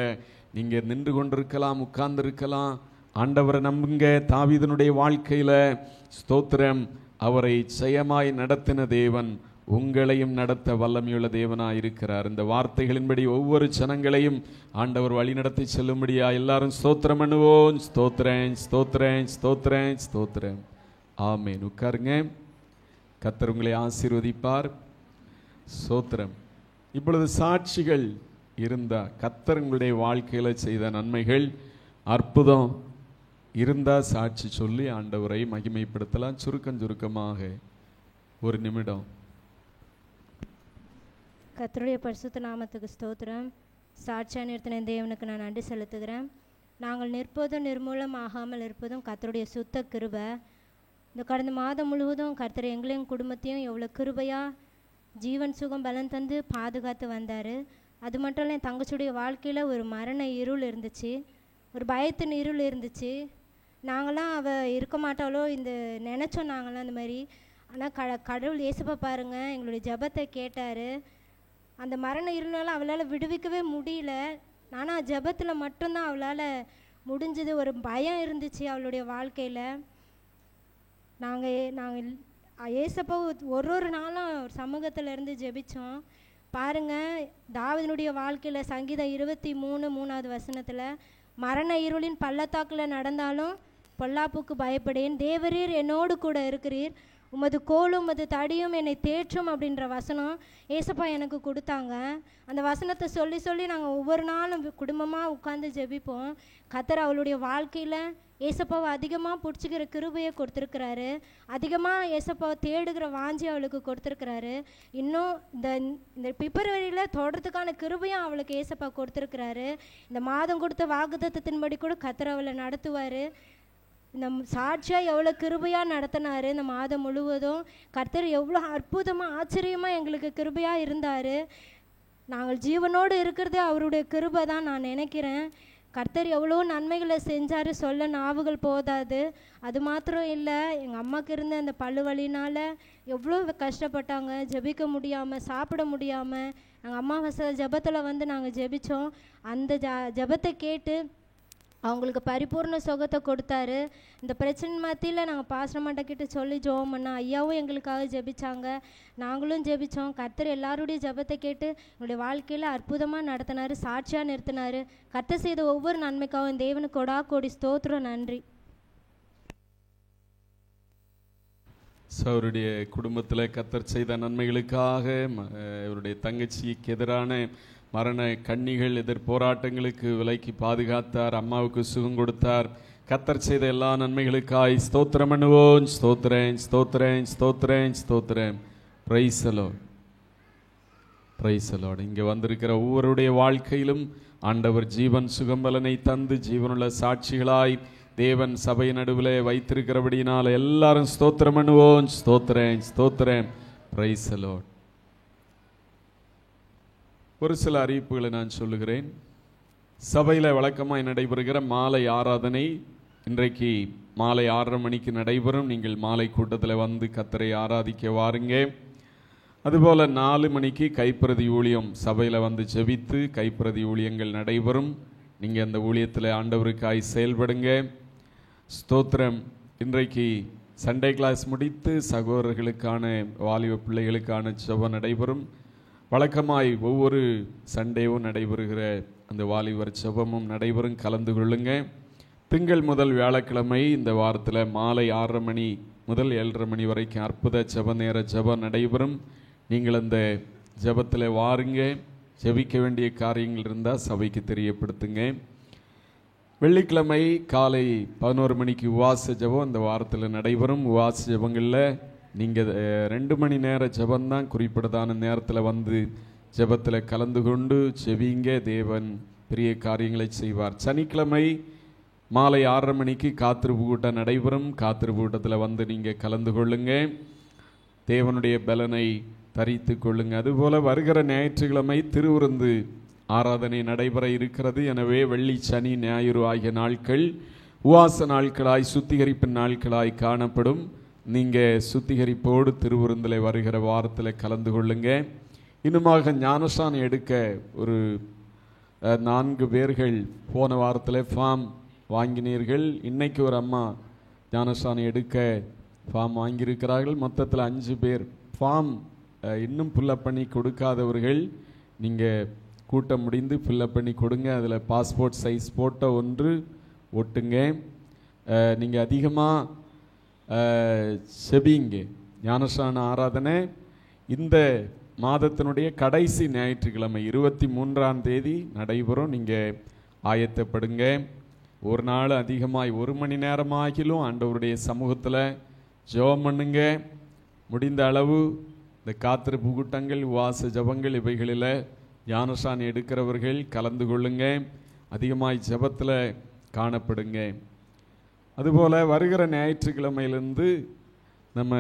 நீங்க நின்று கொண்டிருக்கலாம், உட்கார்ந்து இருக்கலாம். ஆண்டவரை நம்புங்க. தாவீதனுடைய வாழ்க்கையில ஸ்தோத்திரம், அவரை ஜெயமாய் நடத்தின தேவன் உங்களையும் நடத்த வல்லமையுள்ள தேவனாய் இருக்கிறார். இந்த வார்த்தைகளின்படி ஒவ்வொரு ஜனங்களையும் ஆண்டவர் வழி நடத்தி செல்லும்படியா எல்லாரும் ஸ்தோத்திரம் பண்ணுவோம். ஸ்தோத்திரன், ஸ்தோத்திரன், ஸ்தோத்திரன், ஸ்தோத்திரம். ஆமென். உட்காருங்க. கர்த்தர் உங்களை ஆசீர்வதிப்பார். ஸ்தோத்திரம். இப்பொழுது சாட்சிகள் இருந்தா, கர்த்தர் உங்களுடைய வாழ்க்கையில செய்த நன்மைகள், அற்புதம் இருந்தா சாட்சி சொல்லி ஆண்டவரை மகிமைப்படுத்தலாம். சுருக்கமாக ஒரு நிமிடம். கர்த்தருடைய பரிசுத்த நாமத்துக்கு ஸ்தோத்திரம். சாட்சியா நிறுத்தின தேவனுக்கு நான் நன்றி செலுத்துகிறேன். நாங்கள் நிற்பதும் நிர்மூலம் ஆகாமல் இருப்பதும் கர்த்தருடைய சுத்த கிருபை. இந்த கடந்த மாதம் முழுவதும் கர்த்தர் எங்களையும் குடும்பத்தையும் எவ்வளோ கிருபையாக ஜீவன் சுகம் பலன் தந்து பாதுகாத்து வந்தார். அது மட்டும் இல்லை, என் தங்கச்சியுடைய வாழ்க்கையில் ஒரு மரண இருள் இருந்துச்சு, ஒரு பயத்தின் இருள் இருந்துச்சு. நாங்களாம் அவள் இருக்க மாட்டாளோ இந்த நினச்சோம் நாங்களாம் அந்த மாதிரி. ஆனால் கடவுள் இயேசுப்பா பாருங்கள் எங்களுடைய ஜெபத்தை கேட்டார். அந்த மரண இருளால் அவளால் விடுவிக்கவே முடியல. ஆனால் ஜெபத்தில் மட்டும்தான் அவளால் முடிஞ்சது. ஒரு பயம் இருந்துச்சு அவளுடைய வாழ்க்கையில். நாங்கள் ஏசப்பா ஒரு நாளும் சமூகத்தில் இருந்து ஜெபித்தோம். பாருங்கள், தாவீதினுடைய வாழ்க்கையில் சங்கீதம் 23:3 வசனத்தில், மரண இருளின் பள்ளத்தாக்கில் நடந்தாலும் பொல்லாப்புக்கு பயப்படேன், தேவரீர் என்னோடு கூட இருக்கிறீர், உமது கோலும் உமது தடியும் என்னை தேற்றும் அப்படின்ற வசனம் ஏசப்பா எனக்கு கொடுத்தாங்க. அந்த வசனத்தை சொல்லி சொல்லி நாங்கள் ஒவ்வொரு நாளும் குடும்பமாக உட்காந்து ஜெபிப்போம். கர்த்தர் அவளுடைய வாழ்க்கையில் ஏசப்பாவை அதிகமாக பிடிச்சிக்கிற கிருபையை கொடுத்துருக்கிறாரு. அதிகமாக ஏசப்பாவை தேடுகிற வாஞ்சி அவளுக்கு கொடுத்துருக்கிறாரு. இன்னும் இந்த பிப்ரவரியில் தொடர்றதுக்கான கிருபையும் அவளுக்கு ஏசப்பா கொடுத்துருக்கிறாரு. இந்த மாதம் கொடுத்த வாக்குத்தத்தத்தின்படி கூட கர்த்தர் அவளை நடத்துவார். இந்த சாட்சியாக எவ்வளோ கிருபையாக நடத்தினார். இந்த மாதம் முழுவதும் கர்த்தர் எவ்வளோ அற்புதமாக ஆச்சரியமாக எங்களுக்கு கிருபையாக இருந்தார். நாங்கள் ஜீவனோடு இருக்கிறதே அவருடைய கிருபை தான் நான் நினைக்கிறேன். கர்த்தர் எவ்வளோ நன்மைகளை செஞ்சார், சொல்ல நாவுகள் போதாது. அது மாத்திரம் இல்லை, எங்கள் அம்மாவுக்கு இருந்த அந்த பல்லு வலினால் எவ்வளோ கஷ்டப்பட்டாங்க. ஜெபிக்க முடியாமல், சாப்பிட முடியாமல், நாங்கள் அமாவாசை ஜெபத்தில் வந்து நாங்கள் ஜெபித்தோம். அந்த ஜெபத்தை கேட்டு அவங்களுக்கு பரிபூர்ண சுகத்தை கொடுத்தாரு. இந்த பிரச்சனை மத்தியில் நாங்கள் பாஸ்டர்மாட்ட கிட்ட சொல்லி ஜெபம் பண்ணோம். ஐயாவும் எங்களுக்காக ஜெபிச்சாங்க, நாங்களும் ஜெபித்தோம். கர்த்தர் எல்லாருடைய ஜெபத்தை கேட்டு எங்களுடைய வாழ்க்கையில் அற்புதமாக நடத்தினார், சாட்சியாக நிறுத்தினார். கர்த்தர் செய்த ஒவ்வொரு நன்மைக்காகவும் தேவனுக்கு கொடா கோடி ஸ்தோத்திரம், நன்றி. அவருடைய குடும்பத்தில் கர்த்தர் செய்த நன்மைகளுக்காக இவருடைய தங்கச்சிக்கு எதிரான மரண கண்ணிகள் எதிர் போராட்டங்களுக்கு விலைக்கு பாதுகாத்தார், அம்மாவுக்கு சுகம் கொடுத்தார். கர்த்தர் செய்த எல்லா நன்மைகளுக்காய் ஸ்தோத்திரம் பண்ணுவோம். ஸ்தோத்திரேன் ஸ்தோத்திரேன் ஸ்தோத்திரேன் ஸ்தோத்திரேன். Praise the Lord, praise the Lord. இங்கே வந்திருக்கிற ஒவ்வொருடைய வாழ்க்கையிலும் ஆண்டவர் ஜீவன் சுகம்பலனை தந்து ஜீவனுள்ள சாட்சிகளாய் தேவன் சபை நடுவில் வைத்திருக்கிறபடியினால் எல்லாரும் ஸ்தோத்திரம் பண்ணுவோம். ஸ்தோத்திரேன் ஸ்தோத்திரேன். Praise the Lord. ஒரு சில அறிவிப்புகளை நான் சொல்லுகிறேன். சபையில் வழக்கமாக நடைபெறுகிற மாலை ஆராதனை இன்றைக்கு மாலை 6:30 மணிக்கு நடைபெறும். நீங்கள் மாலை கூட்டத்தில் வந்து கர்த்தரை ஆராதிக்க வாருங்க. அதுபோல் 4 மணிக்கு கைப்பிரதி ஊழியம் சபையில் வந்து ஜெபித்து கைப்பிரதி ஊழியங்கள் நடைபெறும். நீங்கள் அந்த ஊழியத்தில் ஆண்டவருக்காய் செயல்படுங்க. ஸ்தோத்திரம். இன்றைக்கு சண்டே கிளாஸ் முடித்து சகோதரர்களுக்கான வாலிப பிள்ளைகளுக்கான ஜெபம் நடைபெறும். வழக்கமாய் ஒவ்வொரு சண்டேவும் நடைபெறுகிற அந்த வாலிபர் ஜெபமும் நடைபெறும், கலந்து கொள்ளுங்க. திங்கள் முதல் வியாழக்கிழமை இந்த வாரத்தில் மாலை 6:30 மணி முதல் 7:30 மணி வரைக்கும் அற்புத ஜெப நேர ஜெபம் நடைபெறும். நீங்கள் அந்த ஜெபத்தில் வாருங்க. ஜெபிக்க வேண்டிய காரியங்கள் இருந்தால் சபைக்கு தெரியப்படுத்துங்க. வெள்ளிக்கிழமை காலை 11 மணிக்கு உவாச ஜெபம் இந்த வாரத்தில் நடைபெறும். உவாச ஜெபங்களில் நீங்கள் 2 மணி நேர ஜெபந்தான் குறிப்பிடதான நேரத்தில் வந்து ஜெபத்தில் கலந்து கொண்டு ஜெபிங்க. தேவன் பெரிய காரியங்களை செய்வார். சனிக்கிழமை மாலை 6:30 மணிக்கு காத்திருப்பு கூட்டம் நடைபெறும். காத்திருப்பு கூட்டத்தில் வந்து நீங்கள் கலந்து கொள்ளுங்க, தேவனுடைய பலனை தரித்து கொள்ளுங்க. அதுபோல் வருகிற ஞாயிற்றுக்கிழமை திருவிருந்து ஆராதனை நடைபெற இருக்கிறது. எனவே வெள்ளி சனி ஞாயிறு ஆகிய நாட்கள் உவாச நாட்களாய் சுத்திகரிப்பின் நாட்களாய் காணப்படும். நீங்கள் சுத்திகரிப்போடு திருவிருந்தில் வருகிற வாரத்தில் கலந்து கொள்ளுங்க. இன்னுமாக ஞானஸ்நானம் எடுக்க ஒரு 4 பேர்கள் போன வாரத்தில் ஃபார்ம் வாங்கினீர்கள். இன்னைக்கு ஒரு அம்மா ஞானஸ்நானம் எடுக்க ஃபார்ம் வாங்கியிருக்கிறார்கள். மொத்தத்தில் 5 பேர் ஃபார்ம் இன்னும் ஃபில்லப் பண்ணி கொடுக்காதவர்கள் நீங்கள் கூட்டம் முடிந்து ஃபில்லப் பண்ணி கொடுங்க. அதில் பாஸ்போர்ட் சைஸ் ஃபோட்டோ ஒன்று ஒட்டுங்க. நீங்கள் அதிகமாக செபிங்க. ஞானஸ்நான ஆராதனை இந்த மாதத்தினுடைய கடைசி ஞாயிற்றுக்கிழமை 23ஆம் தேதி நடைபெறும். நீங்கள் ஆயத்தப்படுங்க. ஒரு நாள் அதிகமாய் 1 மணி நேரமாகிலும் ஆண்டவருடைய சமூகத்தில் ஜெபம் பண்ணுங்க. முடிந்த அளவு இந்த காத்திருப்பு கூட்டங்கள் உவாச ஜபங்கள் இவைகளில் ஞானஸ்நானம் எடுக்கிறவர்கள் கலந்து கொள்ளுங்க. அதிகமாய் ஜபத்தில் காணப்படுங்க. அதுபோல் வருகிற ஞாயிற்றுக்கிழமையிலிருந்து நம்ம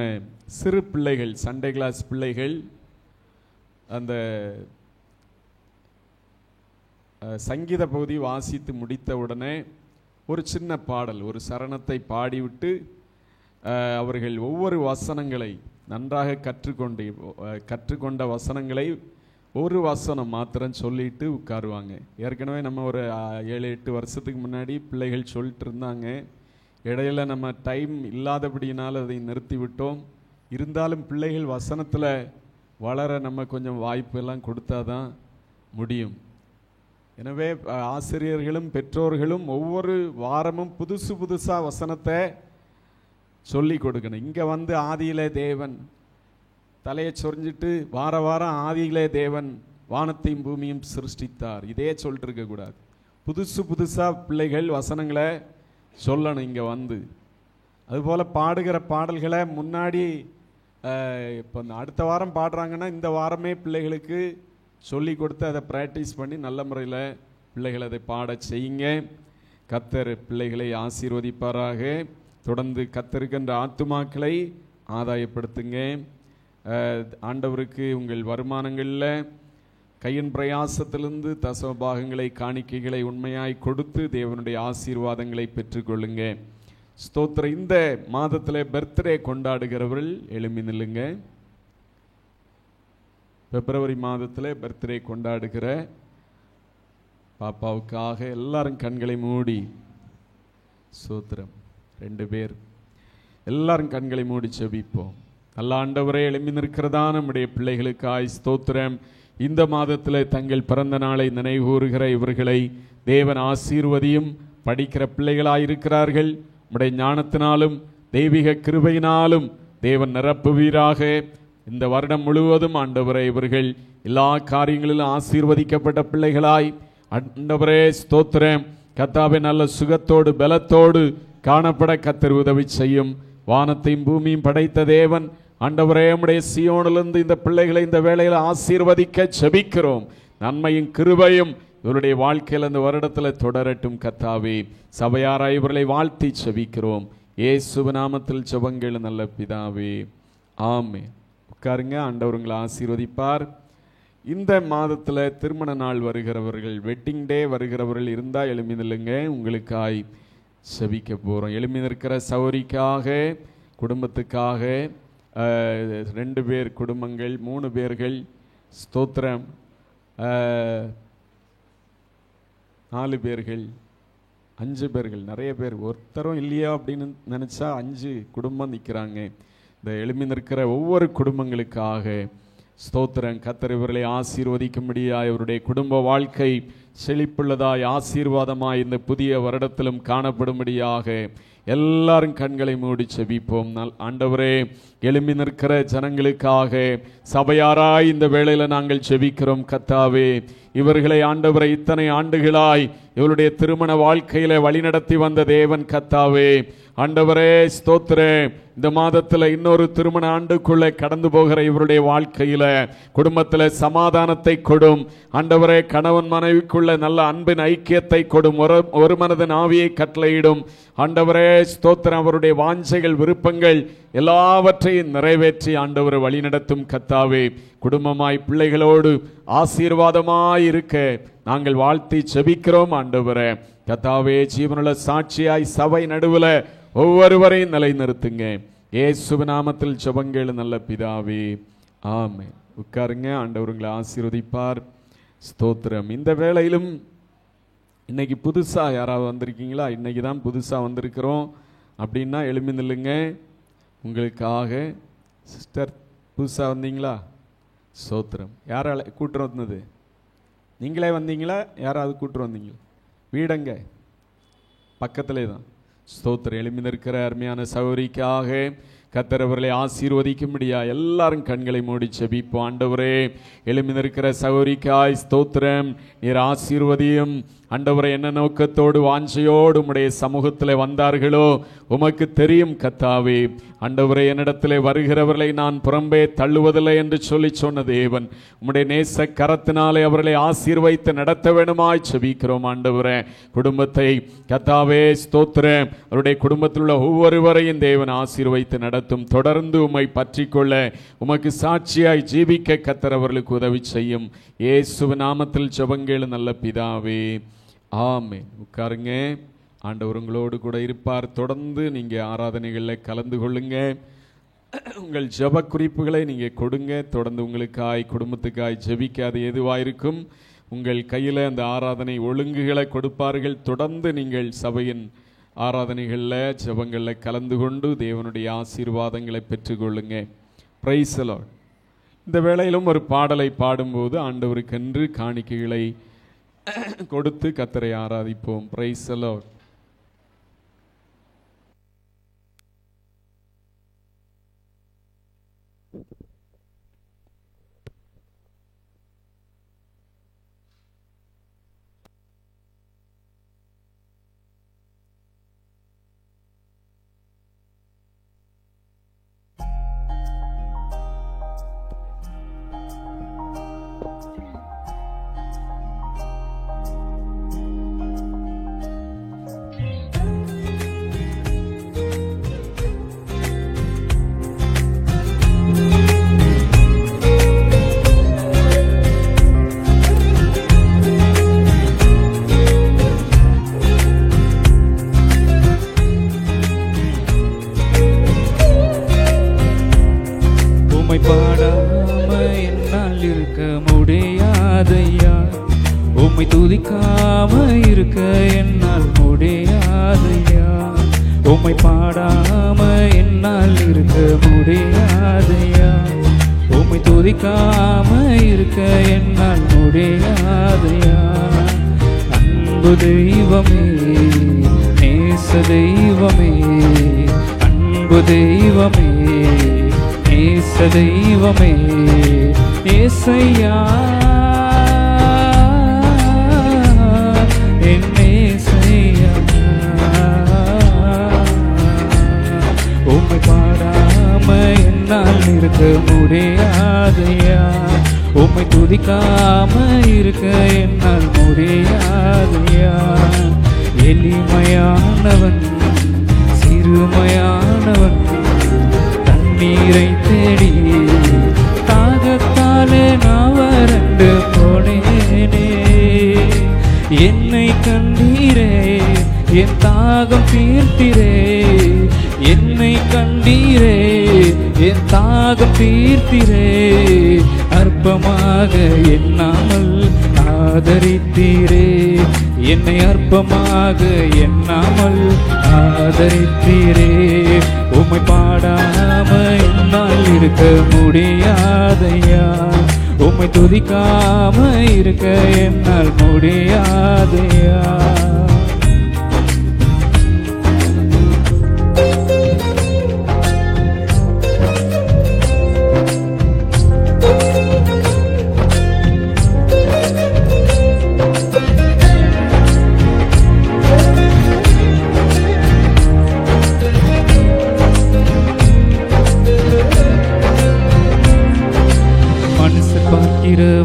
சிறு பிள்ளைகள் சண்டே கிளாஸ் பிள்ளைகள் அந்த சங்கீத பகுதி வாசித்து முடித்த உடனே ஒரு சின்ன பாடல், ஒரு சரணத்தை பாடிவிட்டு அவர்கள் ஒவ்வொரு வசனங்களை நன்றாக கற்றுக்கொண்ட வசனங்களை ஒரு வசனம் மாத்திரம் சொல்லிட்டு உட்காருவாங்க. ஏற்கனவே நம்ம ஒரு 7-8 வருஷத்துக்கு முன்னாடி பிள்ளைகள் சொல்லிட்டு இருந்தாங்க. இடையில நம்ம டைம் இல்லாதபடியினால் அதை நிறுத்தி விட்டோம். இருந்தாலும் பிள்ளைகள் வசனத்தில் வளர நம்ம கொஞ்சம் வாய்ப்பெல்லாம் கொடுத்தா தான் முடியும். எனவே ஆசிரியர்களும் பெற்றோர்களும் ஒவ்வொரு வாரமும் புதுசாக வசனத்தை சொல்லி கொடுக்கணும். இங்கே வந்து ஆதியிலே தேவன் தலையை சொரிஞ்சிட்டு வாரம் ஆதியிலே தேவன் வானத்தையும் பூமியும் சிருஷ்டித்தார் இதே சொல்லிட்டு இருக்கக்கூடாது. புதுசாக பிள்ளைகள் வசனங்களை சொல்லணும் இங்கே வந்து. அதுபோல் பாடுகிற பாடல்களை முன்னாடி இப்போ அடுத்த வாரம் பாடுறாங்கன்னா இந்த வாரமே பிள்ளைகளுக்கு சொல்லி கொடுத்து அதை ப்ராக்டிஸ் பண்ணி நல்ல முறையில் பிள்ளைகள் அதை பாட செய்யுங்க. கர்த்தர் பிள்ளைகளை ஆசீர்வதிப்பாராக. தொடர்ந்து கர்த்தருக்கின்ற ஆத்துமாக்களை ஆதாயப்படுத்துங்க. ஆண்டவருக்கு உங்கள் வருமானங்களில் கையின் பிரயாசத்திலிருந்து தசம பாகங்களை காணிக்கைகளை உண்மையாய் கொடுத்து தேவனுடைய ஆசீர்வாதங்களை பெற்றுக்கொள்ளுங்க. ஸ்தோத்திரம். இந்த மாதத்தில் பர்த்டே கொண்டாடுகிறவர்கள் எழும்பி நில்லுங்க. பிப்ரவரி மாதத்தில் பர்த்டே கொண்டாடுகிற பாப்பாவுக்காக எல்லாரும் கண்களை மூடி சோத்திரம். 2 பேர் எல்லாரும் கண்களை மூடி ஜெபிப்போம். நல்ல ஆண்டவரே, எழும்பி நிற்கிறதா நம்முடைய பிள்ளைகளுக்காய் ஸ்தோத்திரம். இந்த மாதத்தில் தங்கள் பிறந்த நாளை நினைவுகூறுகிற இவர்களை தேவன் ஆசீர்வதியும். படிக்கிற பிள்ளைகளாயிருக்கிறார்கள். நம்முடைய ஞானத்தினாலும் தெய்வீக கிருபையினாலும் தேவன் நிரப்புவீராக. இந்த வருடம் முழுவதும் ஆண்டவரே இவர்கள் எல்லா காரியங்களிலும் ஆசீர்வதிக்கப்பட்ட பிள்ளைகளாய் ஆண்டவரே ஸ்தோத்திரம். கர்த்தாவே, நல்ல சுகத்தோடு பலத்தோடு காணப்பட கர்த்தர் உதவி செய்யும். வானத்தையும் பூமியும் படைத்த தேவன் ஆண்டவரே, நம்முடைய சீயோனிலிருந்து இந்த பிள்ளைகளை இந்த வேளையில் ஆசீர்வதிக்க ஜெபிக்கிறோம். நன்மையும் கிருபையும் இவருடைய வாழ்க்கையில் இந்த வருடத்தில் தொடரட்டும். கர்த்தாவே, சபையாராய் இவர்களை வாழ்த்தி ஜெபிக்கிறோம். இயேசுவின் நாமத்தில் ஜெபங்கள் நல்ல பிதாவே, ஆமென். உட்காருங்க. ஆண்டவர் உங்களை ஆசீர்வதிப்பார். இந்த மாதத்தில் திருமண நாள் வருகிறவர்கள், வெட்டிங் டே வருகிறவர்கள் இருந்தால் எழும்பி நில்லுங்க. உங்களுக்காய் செபிக்க போகிறோம். எழும்பி நிற்கிற சௌரிக்காக, குடும்பத்துக்காக 2 பேர் குடும்பங்கள், 3 பேர்கள் ஸ்தோத்திரம், 4 பேர்கள், 5 பேர்கள், நிறைய பேர், ஒருத்தரும் இல்லையா அப்படின்னு நினச்சா 5 குடும்பம் நிற்கிறாங்க. இந்த எழும்பி நிற்கிற ஒவ்வொரு குடும்பங்களுக்காக ஸ்தோத்திரம். கர்த்தர் இவர்களை ஆசீர்வதிக்கும்படியாய், இவருடைய குடும்ப வாழ்க்கை செழிப்புள்ளதாய் ஆசீர்வாதமாய் இந்த புதிய வருடத்திலும் காணப்படும்படியாக எல்லாரும் கண்களை மூடி செபிப்போம். ஆண்டவரே, எழும்பி நிற்கிற ஜனங்களுக்காக சபையாராய் இந்த வேளையில் நாங்கள் செபிக்கிறோம். கர்த்தாவே, இவர்களை ஆண்டவரை இத்தனை ஆண்டுகளாய் இவருடைய திருமண வாழ்க்கையில வழிநடத்தி வந்த தேவன் கர்த்தாவே, ஆண்டவரே ஸ்தோத்திரே, இந்த மாதத்தில் இன்னொரு திருமண ஆண்டுக்குள்ள கடந்து போகிற இவருடைய வாழ்க்கையில குடும்பத்தில் சமாதானத்தை கொடும். ஆண்டவரே, கணவன் மனைவிக்குள்ள நல்ல அன்பின் ஐக்கியத்தை கொடும். ஒரு மனதின் ஆவியை கட்டளையிடும். ஆண்டவரே ஸ்தோத்திரம், அவருடைய வாஞ்சைகள் விருப்பங்கள் எல்லாவற்றையும் நிறைவேற்றி ஆண்டவரை வழிநடத்தும் கர்த்தாவே, குடும்பமாய் பிள்ளைகளோடு ஆசீர்வாதமாய் இருக்க நாங்கள் வாழ்த்தி செபிக்கிறோம். ஆண்டவரே கர்த்தாவே, ஜீவனுள்ள சாட்சியாய் சபை நடுவில் ஒவ்வொருவரையும் நிலைநிறுத்துங்க. இயேசுவின் நாமத்தில் ஜெபங்கள் நல்ல பிதாவே, ஆமென். உட்காருங்க. ஆண்டவர் உங்களை ஆசீர்வதிப்பார். ஸ்தோத்திரம். இந்த வேளையிலும் இன்னைக்கு புதுசா யாராவது வந்திருக்கீங்களா? இன்னைக்கு தான் புதுசா வந்திருக்கிறோம் அப்படின்னா எழும்பி நில்லுங்க. உங்களுக்காக சிஸ்டர் புதுசா வந்தீங்களா? ஸ்தோத்திரம். யாரால கூட்டு வந்தது? நீங்களே வந்தீங்களா? யாராவது கூட்டு வந்தீங்களா? வீடங்க பக்கத்திலே தான். ஸ்தோத்திரம். எழும்பி நிற்கிற அருமையான சகோதரிக்காக கர்த்தர் அவர்களை ஆசீர்வதிக்கும்படியா எல்லாரும் கண்களை மூடி செபிப்போம். ஆண்டவரே, எழும்பி நிற்கிற சகோதரிக்காய் ஸ்தோத்திரம், நீர் ஆசீர்வதியும். ஆண்டவரே, என்ன நோக்கத்தோடு வாஞ்சையோடு உம்முடைய சமூகத்தில் வந்தார்களோ உமக்கு தெரியும் கர்த்தாவே. ஆண்டவரே, என்னிடத்திலே வருகிறவர்களை நான் புறம்பே தள்ளுவதில்லை என்று சொல்லி சொன்ன தேவன், உம்முடைய நேச கரத்தினாலே அவர்களை ஆசீர்வதித்து நடத்த வேணுமாய் செபிக்கிறோம். ஆண்டவரே, குடும்பத்தை கர்த்தாவே ஸ்தோத்திரம், அவருடைய குடும்பத்தில் உள்ள ஒவ்வொருவரையும் தேவன் ஆசீர்வதித்து நடத்தும். தொடர்ந்து உம்மை பற்றி கொள்ள உமக்கு சாட்சியாய் ஜீவிக்க கர்த்தர் அவர்களுக்கு உதவி செய்யும். இயேசுவின் நாமத்தில் ஜெபங்கள் நல்ல பிதாவே, ஆமென். உட்காருங்க. ஆண்டவர் உங்களோடு கூட இருப்பார். தொடர்ந்து நீங்கள் ஆராதனைகளில் கலந்து கொள்ளுங்க. உங்கள் ஜெப குறிப்புகளை நீங்கள் கொடுங்க. தொடர்ந்து உங்களுக்காய் குடும்பத்துக்காய் ஜெபிக்காது எதுவாயிருக்கும் உங்கள் கையில் அந்த ஆராதனை ஒழுங்குகளை கொடுப்பார்கள். தொடர்ந்து நீங்கள் சபையின் ஆராதனைகளில் ஜெபங்களில் கலந்து கொண்டு தேவனுடைய ஆசீர்வாதங்களை பெற்றுக்கொள்ளுங்க. Price the Lord. இந்த வேளையிலும் ஒரு பாடலை பாடும்போது ஆண்டவருக்கென்று காணிக்கைகளை கொடுத்து கர்த்தரை ஆராதிப்போம். Price the Lord. துதிக்காம இருக்க என்னால் முடியாதையா. உம்மை பாடாம என்னால் இருக்க முடியாதையா, உம்மை துதிக்காம இருக்க என்னால் முடியாதையா. அன்பு தெய்வமே, நேச தெய்வமே, அன்பு தெய்வமே, நேச தெய்வமே, ஏசையா என் ஏசையா. உம்மை பாடாம என்னால் இருக்க முடியாதையா, உம்மை துதிக்காம இருக்க என்னால் முடியாதையா. எளிமையானவன் சிறுமையானவன் தண்ணீரை தேடி தாகத்தாலே நான் வறண்டு போனேனே. என்னை கண்டீரே, என் தாகம் தீர்த்திரே, என்னை கண்டீரே, என் தாகம் தீர்த்திரே. அற்பமாக எண்ணாமல் ஆதரித்தீரே, என்னை அற்பமாக எண்ணாமல் ஆதரித்தீரே. உம்மை பாடாம என்னால் இருக்க முடியாதையா, உம்மை துதிக்காம இருக்க என்னால் முடியாதையா.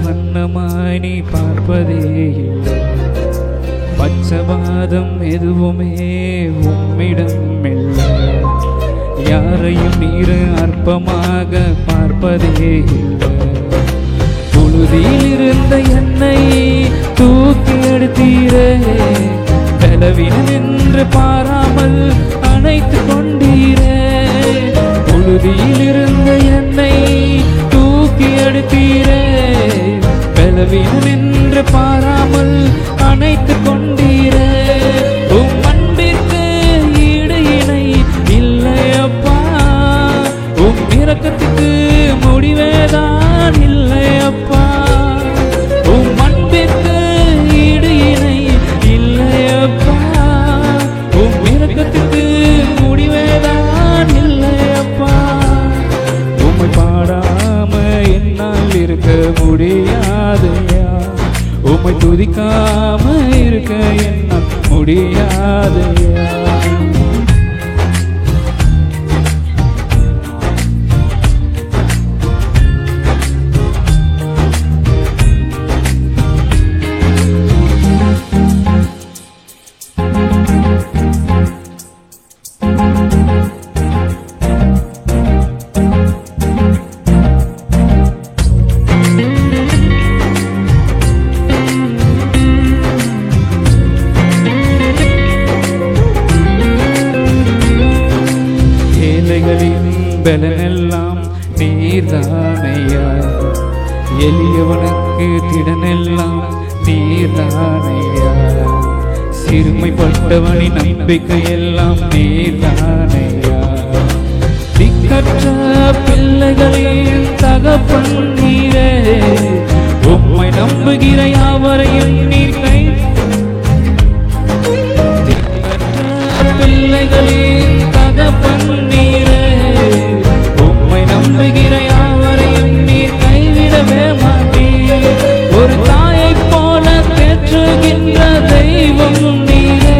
வண்ணமாய் நீ பார்ப்பதே இல்லை, பச்சபாதம் எதுவுமே உம்மிடம் இல்லை. யாரையும் நீர் அற்பமாக பார்ப்பதே இல்லை. புழுதியில் இருந்த என்னை தூக்கி எடுத்தீரே, பலவீனம் என்று பாராமல் அணைத்து கொண்டீரே. புழுதியில் இருந்த என்னை தூக்கி எடுத்தீரே, பலவீனம் என்று பாராமல் அணைத்து கொண்டீரே. உம் அன்பிற்கு ஈடு இணை இல்லையப்பா, உம் இரக்கத்துக்கு முடிவேதான் இல்லையப்பா. உம் அன்பிற்கு ஈடு இணை இல்லையப்பா, உம் இரக்கத்துக்கு முடிவேதான் இல்லையப்பா. உம்மை பாடாம என்னால் இருக்க முடியாதையா, உம்மை துதிக்காம இருக்க என்னால் முடியாதையா. பலனெல்லாம் நீர்தானையா, எளியவனுக்கு திடனெல்லாம் நீர்தானையா. சிறுமைப்பட்டவனின் நம்பிக்கையெல்லாம் நீர்தானையா. திக்கற்ற பிள்ளைகளின் தகப்பன் நீரே, உம்மை நம்புகிற யாவரையும் நீர் கை. திக்கற்ற பிள்ளைகளின் தகப்பன் நீரே, நம்புகிற யாவரையும் நீர் கைவிடவே மாட்டீர். ஒரு தாயை போல தேற்றுகின்ற தெய்வம் நீரே,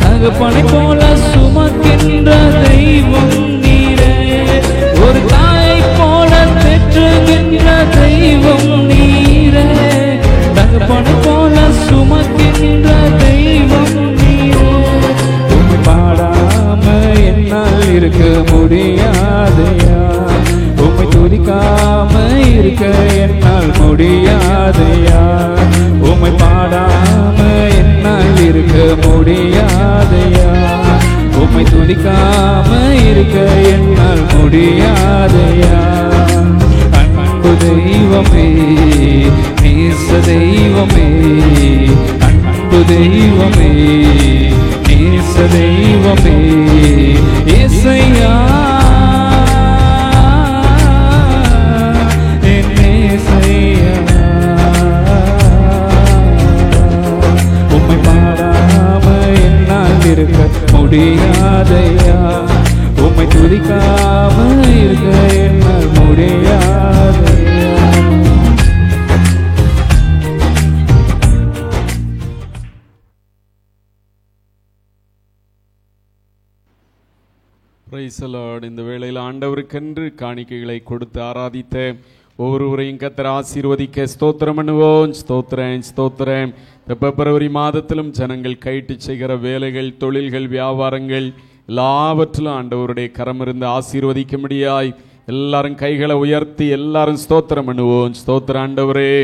தகப்பனை போல சுமக்கின்ற தெய்வம் நீரே. ஒரு தாயை போல தேற்றுகின்ற தெய்வம் நீரே, தகப்பனை போல சுமக்கின்ற தெய்வம் நீரே. உம்மை பாடாம என்னால் இருக்க முடியாதையா, உம்மை துதிக்காம இருக்க என்னால் முடியாதையா. உம்மை பாடாம என்னால் இருக்க முடியாதையா, உம்மை துதிக்காம இருக்க என்னால் முடியாதையா. அன்பு தெய்வமே, நேச தெய்வமே, அன்பு தெய்வமே, நேச தெய்வமே இயேசையா, என் நேசையா. உம்மை பாடாம என்னால் இருக்க முடியாதையா, உம்மை துதிக்காம இருக்க என்னால் முடியாதையா. Praise the Lord. இந்த வேளையில் ஆண்டவருக்கென்று காணிக்கைகளை கொடுத்து ஆராதித்த ஒவ்வொருவரையும் கர்த்தர் ஆசீர்வதிக்க ஸ்தோத்திரம் பண்ணுவோம். ஸ்தோத்திரம் ஸ்தோத்திரம். இந்த பிப்ரவரி மாதத்திலும் ஜனங்கள் கைட்டு செய்கிற வேலைகள், தொழில்கள், வியாபாரங்கள் எல்லாவற்றிலும் ஆண்டவருடைய கரம் இருந்து ஆசீர்வதிக்க முடியாய் எல்லாரும் கைகளை உயர்த்தி எல்லாரும் ஸ்தோத்திரம் பண்ணுவோம். ஸ்தோத்திரம் ஆண்டவரே.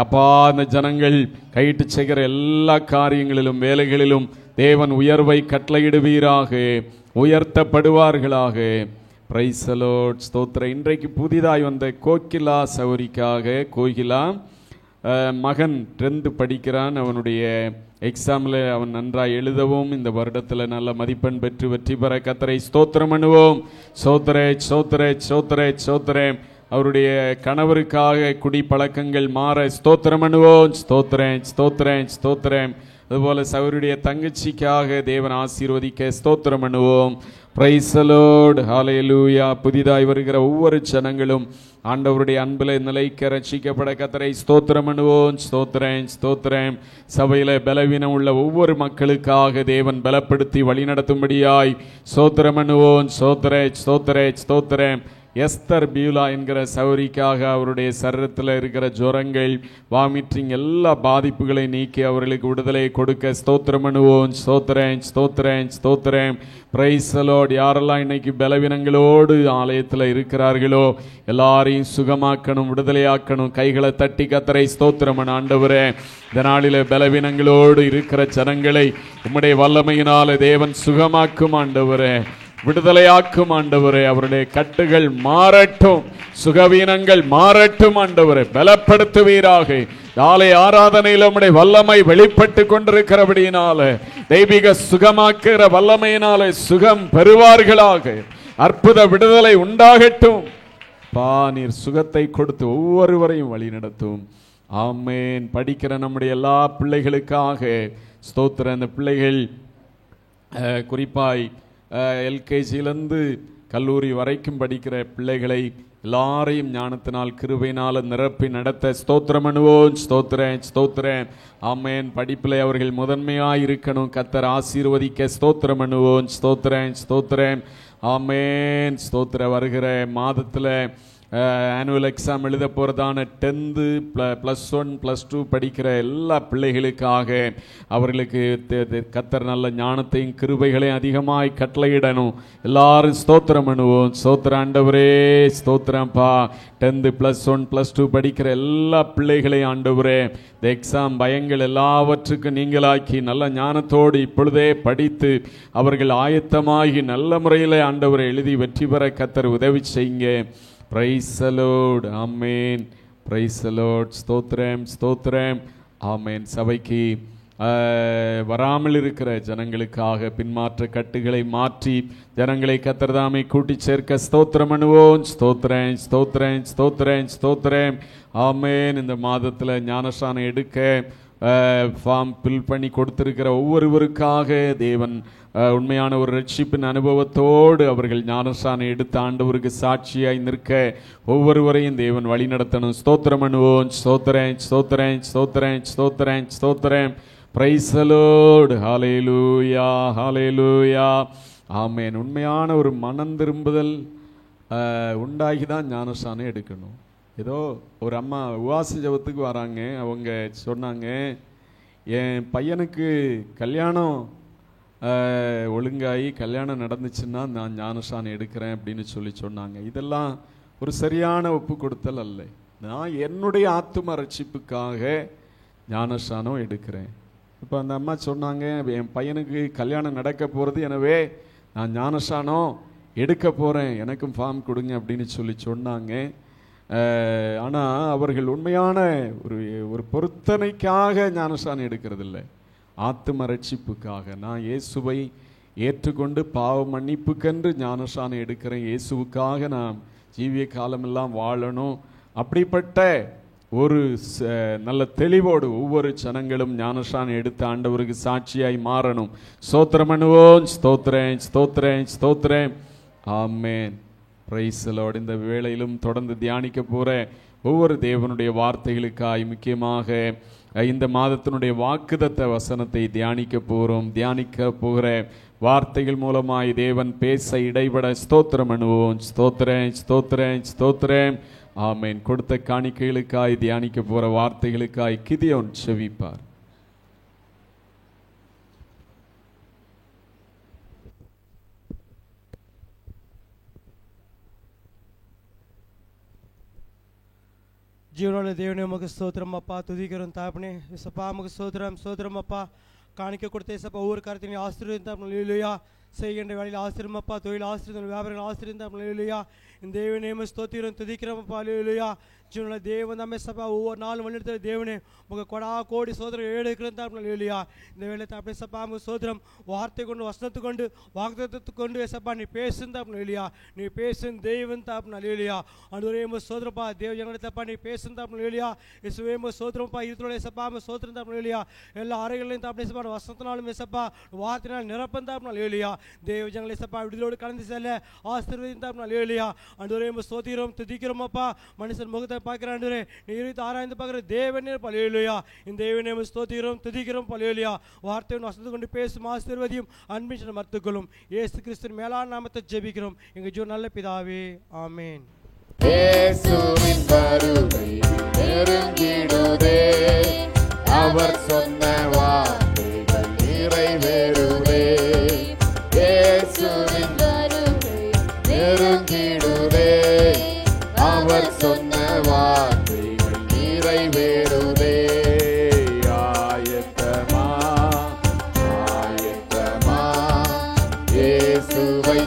அப்பா, அந்த ஜனங்கள் கைட்டு செய்கிற எல்லா காரியங்களிலும் வேலைகளிலும் தேவன் உயர்வை கட்டளையிடுவீராக, உயர்த்தப்படுவார்களாக. Price the Lord. ஸ்தோத்திரம். இன்றைக்கு புதிதாய் வந்த கோகிலா சௌரிக்காக, கோகிலா மகன் 10th படிக்கிறான். அவனுடைய எக்ஸாமில் அவன் நன்றாக எழுதவும் இந்த வருடத்தில் நல்ல மதிப்பெண் பெற்று வெற்றி பெற கர்த்தரை ஸ்தோத்திரம் பண்ணுவோம். சோத்திரே சோத்திரே சோத்திரே சோத்திரே. அவருடைய கணவருக்காக குடிப்பழக்கங்கள் மாற ஸ்தோத்திரம் பண்ணுவோம். ஸ்தோத்திரேன் ஸ்தோத்திரேன் ஸ்தோத்திரேன். அதுபோல சகோதரியுடைய தங்கச்சிக்காக தேவன் ஆசீர்வதிக்க ஸ்தோத்திரம் பண்ணுவோம். Praise the Lord. ஹல்லேலூயா. புதிதாய் வருகிற ஒவ்வொரு ஜனங்களும் ஆண்டவருடைய அன்பில் நிலைக்க ரட்சிக்கப்பட கர்த்தரை ஸ்தோத்திரம் பண்ணுவோம். ஸ்தோத்திரம் ஸ்தோத்திரம். சபையில் பலவீனம் உள்ள ஒவ்வொரு மக்களுக்காக தேவன் பலப்படுத்தி வழிநடத்தும்படியாய் ஸ்தோத்திரம் பண்ணுவோம். ஸ்தோத்திரே ஸ்தோத்திரே ஸ்தோத்திரம். எஸ்தர் பியூலா என்கிற சௌரிக்காக அவருடைய சரீரத்தில் இருக்கிற ஜுரங்கள், வாமிட்டிங் எல்லா பாதிப்புகளை நீக்கி அவர்களுக்கு விடுதலை கொடுக்க ஸ்தோத்திரம் பண்ணுவோம். ஸ்தோத்திரம் ஸ்தோத்திரம் ஸ்தோத்திரம். Praise the Lord. யாரெல்லாம் இன்னைக்கு பலவீனங்களோடு ஆலயத்தில் இருக்கிறார்களோ எல்லாரையும் சுகமாக்கணும், விடுதலையாக்கணும். கைகளை தட்டி கர்த்தரை ஸ்தோத்திரம் பண்ண. ஆண்டவரே, இந்த நாளில் பலவீனங்களோடு இருக்கிற ஜனங்களை உம்முடைய வல்லமையினால தேவன் சுகமாக்கும் ஆண்டவரே, விடுதலையாக்கும் ஆண்டவரே. அவருடைய கட்டுகள் மாறட்டும், சுகவீனங்கள் மாறட்டும் ஆண்டவரே. பலப்படுத்துவீராக. நாளை ஆராதனையில் உம்முடைய வல்லமை வெளிப்பட்டு கொண்டிருக்கிறபடியினால தெய்வீக சுகமாக்குற வல்லமையினால சுகம் பெறுவார்களாக. அற்புத விடுதலை உண்டாகட்டும். நீர் சுகத்தை கொடுத்து ஒவ்வொருவரையும் வழி நடத்தும். ஆமேன். படிக்கிற நம்முடைய எல்லா பிள்ளைகளுக்காக ஸ்தோத்திரம். அந்த பிள்ளைகள் குறிப்பாய் எல்கேஜியிலிருந்து கல்லூரி வரைக்கும் படிக்கிற பிள்ளைகளை எல்லாரையும் ஞானத்தினால் கிருபையினால் நிரப்பி நடத்த ஸ்தோத்திரம் பண்ணுவோம். ஸ்தோத்திரம் ஸ்தோத்திரம். ஆமேன். படிப்பில் அவர்கள் முதன்மையாக இருக்கணும். கர்த்தர் ஆசீர்வதிக்க ஸ்தோத்திரம் பண்ணுவோம். ஸ்தோத்திரம் ஸ்தோத்திரம். ஆமேன். ஸ்தோத்திரம். வருகிற மாதத்தில் ஆனுவல் எக்ஸாம் எழுத போகிறதான 10th +1 +2 படிக்கிற எல்லா பிள்ளைகளுக்காக அவர்களுக்கு கர்த்தர் நல்ல ஞானத்தையும் கிருபைகளையும் அதிகமாய் கட்டளையிடணும். எல்லாரும் ஸ்தோத்திரம் பண்ணுவோம். ஸ்தோத்திரம் ஆண்டவரே. ஸ்தோத்திரம்ப்பா. 10th +1 +2 படிக்கிற எல்லா பிள்ளைகளையும் ஆண்டவரே, இந்த எக்ஸாம் பயங்கள் எல்லாவற்றுக்கும் நீங்களாக்கி நல்ல ஞானத்தோடு இப்பொழுதே படித்து அவர்கள் ஆயத்தமாகி நல்ல முறையில் ஆண்டவரை எழுதி வெற்றி பெற கர்த்தர் உதவி செய்யுங்க. Praise the Lord. Amen. Praise the Lord. ஸ்தோத்திரம் ஸ்தோத்திரம். ஆமென். சபைக்கு வராமல் இருக்கிற ஜனங்களுக்காக பின்மாற்ற கட்டுகளை மாற்றி ஜனங்களை கர்த்தர் தாமே கூட்டி சேர்க்க ஸ்தோத்திரம் பண்ணுவோம். ஸ்தோத்திரம் ஸ்தோத்திரம் ஸ்தோத்திரம் ஸ்தோத்திரம். ஆமென். இந்த மாதத்தில் ஞானஸ்நானம் எடுக்க ஃபார்ம் ஃபில் பண்ணி கொடுத்திருக்கிற ஒவ்வொருவருக்காக தேவன் உண்மையான ஒரு ரட்சிப்பின் அனுபவத்தோடு அவர்கள் ஞானஸ்நானம் எடுத்து ஆண்டவருக்கு சாட்சியாய் நிற்க ஒவ்வொருவரையும் தேவன் வழி நடத்தணும். ஸ்தோத்திரம் பண்ணுவோம். ஸ்தோத்திரம் ஸ்தோத்திரம் ஸ்தோத்திரம் ஸ்தோத்திரம் ஸ்தோத்திரம். Praise the Lord. Hallelujah hallelujah. Amen. உண்மையான ஒரு மனம் திரும்புதல் உண்டாகி தான் ஞானஸ்நானம் எடுக்கணும். ஏதோ ஒரு அம்மா உவாச ஜபத்துக்கு வராங்க. அவங்க சொன்னாங்க, என் பையனுக்கு கல்யாணம் ஒழுங்காகி கல்யாணம் நடந்துச்சுன்னா நான் ஞானஸ்நானம் எடுக்கிறேன் அப்படின்னு சொன்னாங்க. இதெல்லாம் ஒரு சரியான ஒப்பு கொடுத்தல் அல்ல. நான் என்னுடைய ஆத்தும ரட்சிப்புக்காக ஞானஸ்நானம் எடுக்கிறேன். இப்போ அந்த அம்மா சொன்னாங்க, என் பையனுக்கு கல்யாணம் நடக்க போகிறது, எனவே நான் ஞானஸ்நானம் எடுக்க போகிறேன், எனக்கும் ஃபார்ம் கொடுங்க அப்படின்னு சொன்னாங்க. ஆனால் அவர்கள் உண்மையான ஒரு பொருத்தனைக்காக ஞானஸ்நானம் எடுக்கிறது இல்லை. ஆத்தும ரட்சிப்புக்காக. நான் இயேசுவை ஏற்றுக்கொண்டு பாவ மன்னிப்புக்கென்று ஞானஸ்நானம் எடுக்கிறேன், இயேசுவுக்காக நான் ஜீவிய காலமெல்லாம் வாழணும். அப்படிப்பட்ட ஒரு நல்ல தெளிவோடு ஒவ்வொரு ஜனங்களும் ஞானஸ்நானம் எடுத்து ஆண்டவருக்கு சாட்சியாய் மாறணும். ஸ்தோத்திரம் பண்ணுவோம். ஸ்தோத்திரம், ஸ்தோத்திரம், ஸ்தோத்திரம். ஆமென். Praise the Lord. இந்த வேளையிலும் தொடர்ந்து தியானிக்க போற ஒவ்வொரு தேவனுடைய வார்த்தைகளுக்காய், முக்கியமாக இந்த மாதத்தினுடைய வாக்குத்தத்த வசனத்தை தியானிக்க போகிறோம். தியானிக்க போகிற வார்த்தைகள் மூலமாய் தேவன் பேச இடைபட ஸ்தோத்திரம் பண்ணுவோம். ஸ்தோத்திரம், ஸ்தோத்திரம், ஸ்தோத்திரம். ஆமென். கொடுத்த காணிக்கைகளுக்காய், தியானிக்க போற வார்த்தைகளுக்காய் கிதியோன் செவிப்பார். ஜீவனுள்ள தேவனே உமக்கு ஸ்தோத்திரம் அப்பா, துதிக்கிறோம் தாப்பனே. ஏசப்பா உமக்கு ஸ்தோத்திரம், ஸ்தோத்திரம் அப்பா. காணிக்க கொடுத்த ஏசப்பா ஒவ்வொரு காரியத்தையும் ஆசீர்வதித்தாம். அல்லேலூயா. செய்கின்ற வேலையில் ஆசீர்வதிம் அப்பா, தொழில் ஆசீர்வதிம், வியாபாரங்கள் ஆசீர்வதித்தாம். அல்லேலூயா. இந்த தேவனே ஸ்தோத்திரம், துதிக்கிறோம் அப்பா. அல்லேலூயா. ஜீவனுள்ள தேவன் தாமே சப்பா ஒவ்வொரு நாளும் வழிநடத்துகிற தேவனே உங்க கொடா கோடி சோதரம் ஏழுக்கிறோம் தாப்பனே. அல்லேலூயா. இந்த வேலை தாப்பனே சப்பா உங்க சோதரம் வார்த்தை கொண்டு, வசனத்தை கொண்டு, வாக்குத்தத்தத்தை கொண்டு ஏசப்பா நீ பேசும் தாப்பனே. அல்லேலூயா. நீ பேசும் தெய்வம் தாப்பனே. அல்லேலூயா. ஆண்டவரே உங்க சோதரப்பா தேவ ஜனத்தப்பா நீ பேசும் தாப்பனே. அல்லேலூயா. இயேசுவே உங்க சோதரப்பா இருத்தோட ஏசப்பா உங்க சோதரம் தாப்பனே. அல்லேலூயா. எல்லா அறைகளையும் தாப்பனே ஏசப்பா வசனத்தினாலும் ஏசப்பா வார்த்தையினால் நிரப்பம் தாப்பனே. அல்லேலூயா. தேவ ஜனங்களே ஏசப்பா விடுதலோடு கலந்து செல்ல ஆசீர்வதியும் தாப்பனே. அல்லேலூயா. ஆண்டவரே உங்க ஸ்தோத்திரம், துதிக்கிறோம் அப்பா. மனுஷன் முகத்தை பார்க்கிறான் ஆண்டவரே, நீ இருத்து ஆராய்ந்து பார்க்கிற தேவனே. அல்லேலூயா. இந்த தேவனே ஸ்தோத்திரம், துதிக்கிறோம். அல்லேலூயா. வார்த்தையின் வசனத்தை கொண்டு பேசும் ஆசீர்வதியும் அன்பின் மர்த்துக்களும் இயேசு கிறிஸ்துவின் மேலான நாமத்தை ஜெபிக்கிறோம் எங்க ஜீவ நல்ல பிதாவே. ஆமென். இயேசுவின் வருகை நெருங்கிடுதே, அவர் சொன்ன வார்த்தைகள் நிறைவேறுதே. இயேசுவின் வருகை நெருங்கிடுதே, அவர் சொன்ன வார்த்தைகள் நிறைவேறுதே. ஆயத்தமா, ஆயத்தமா, இயேசுவை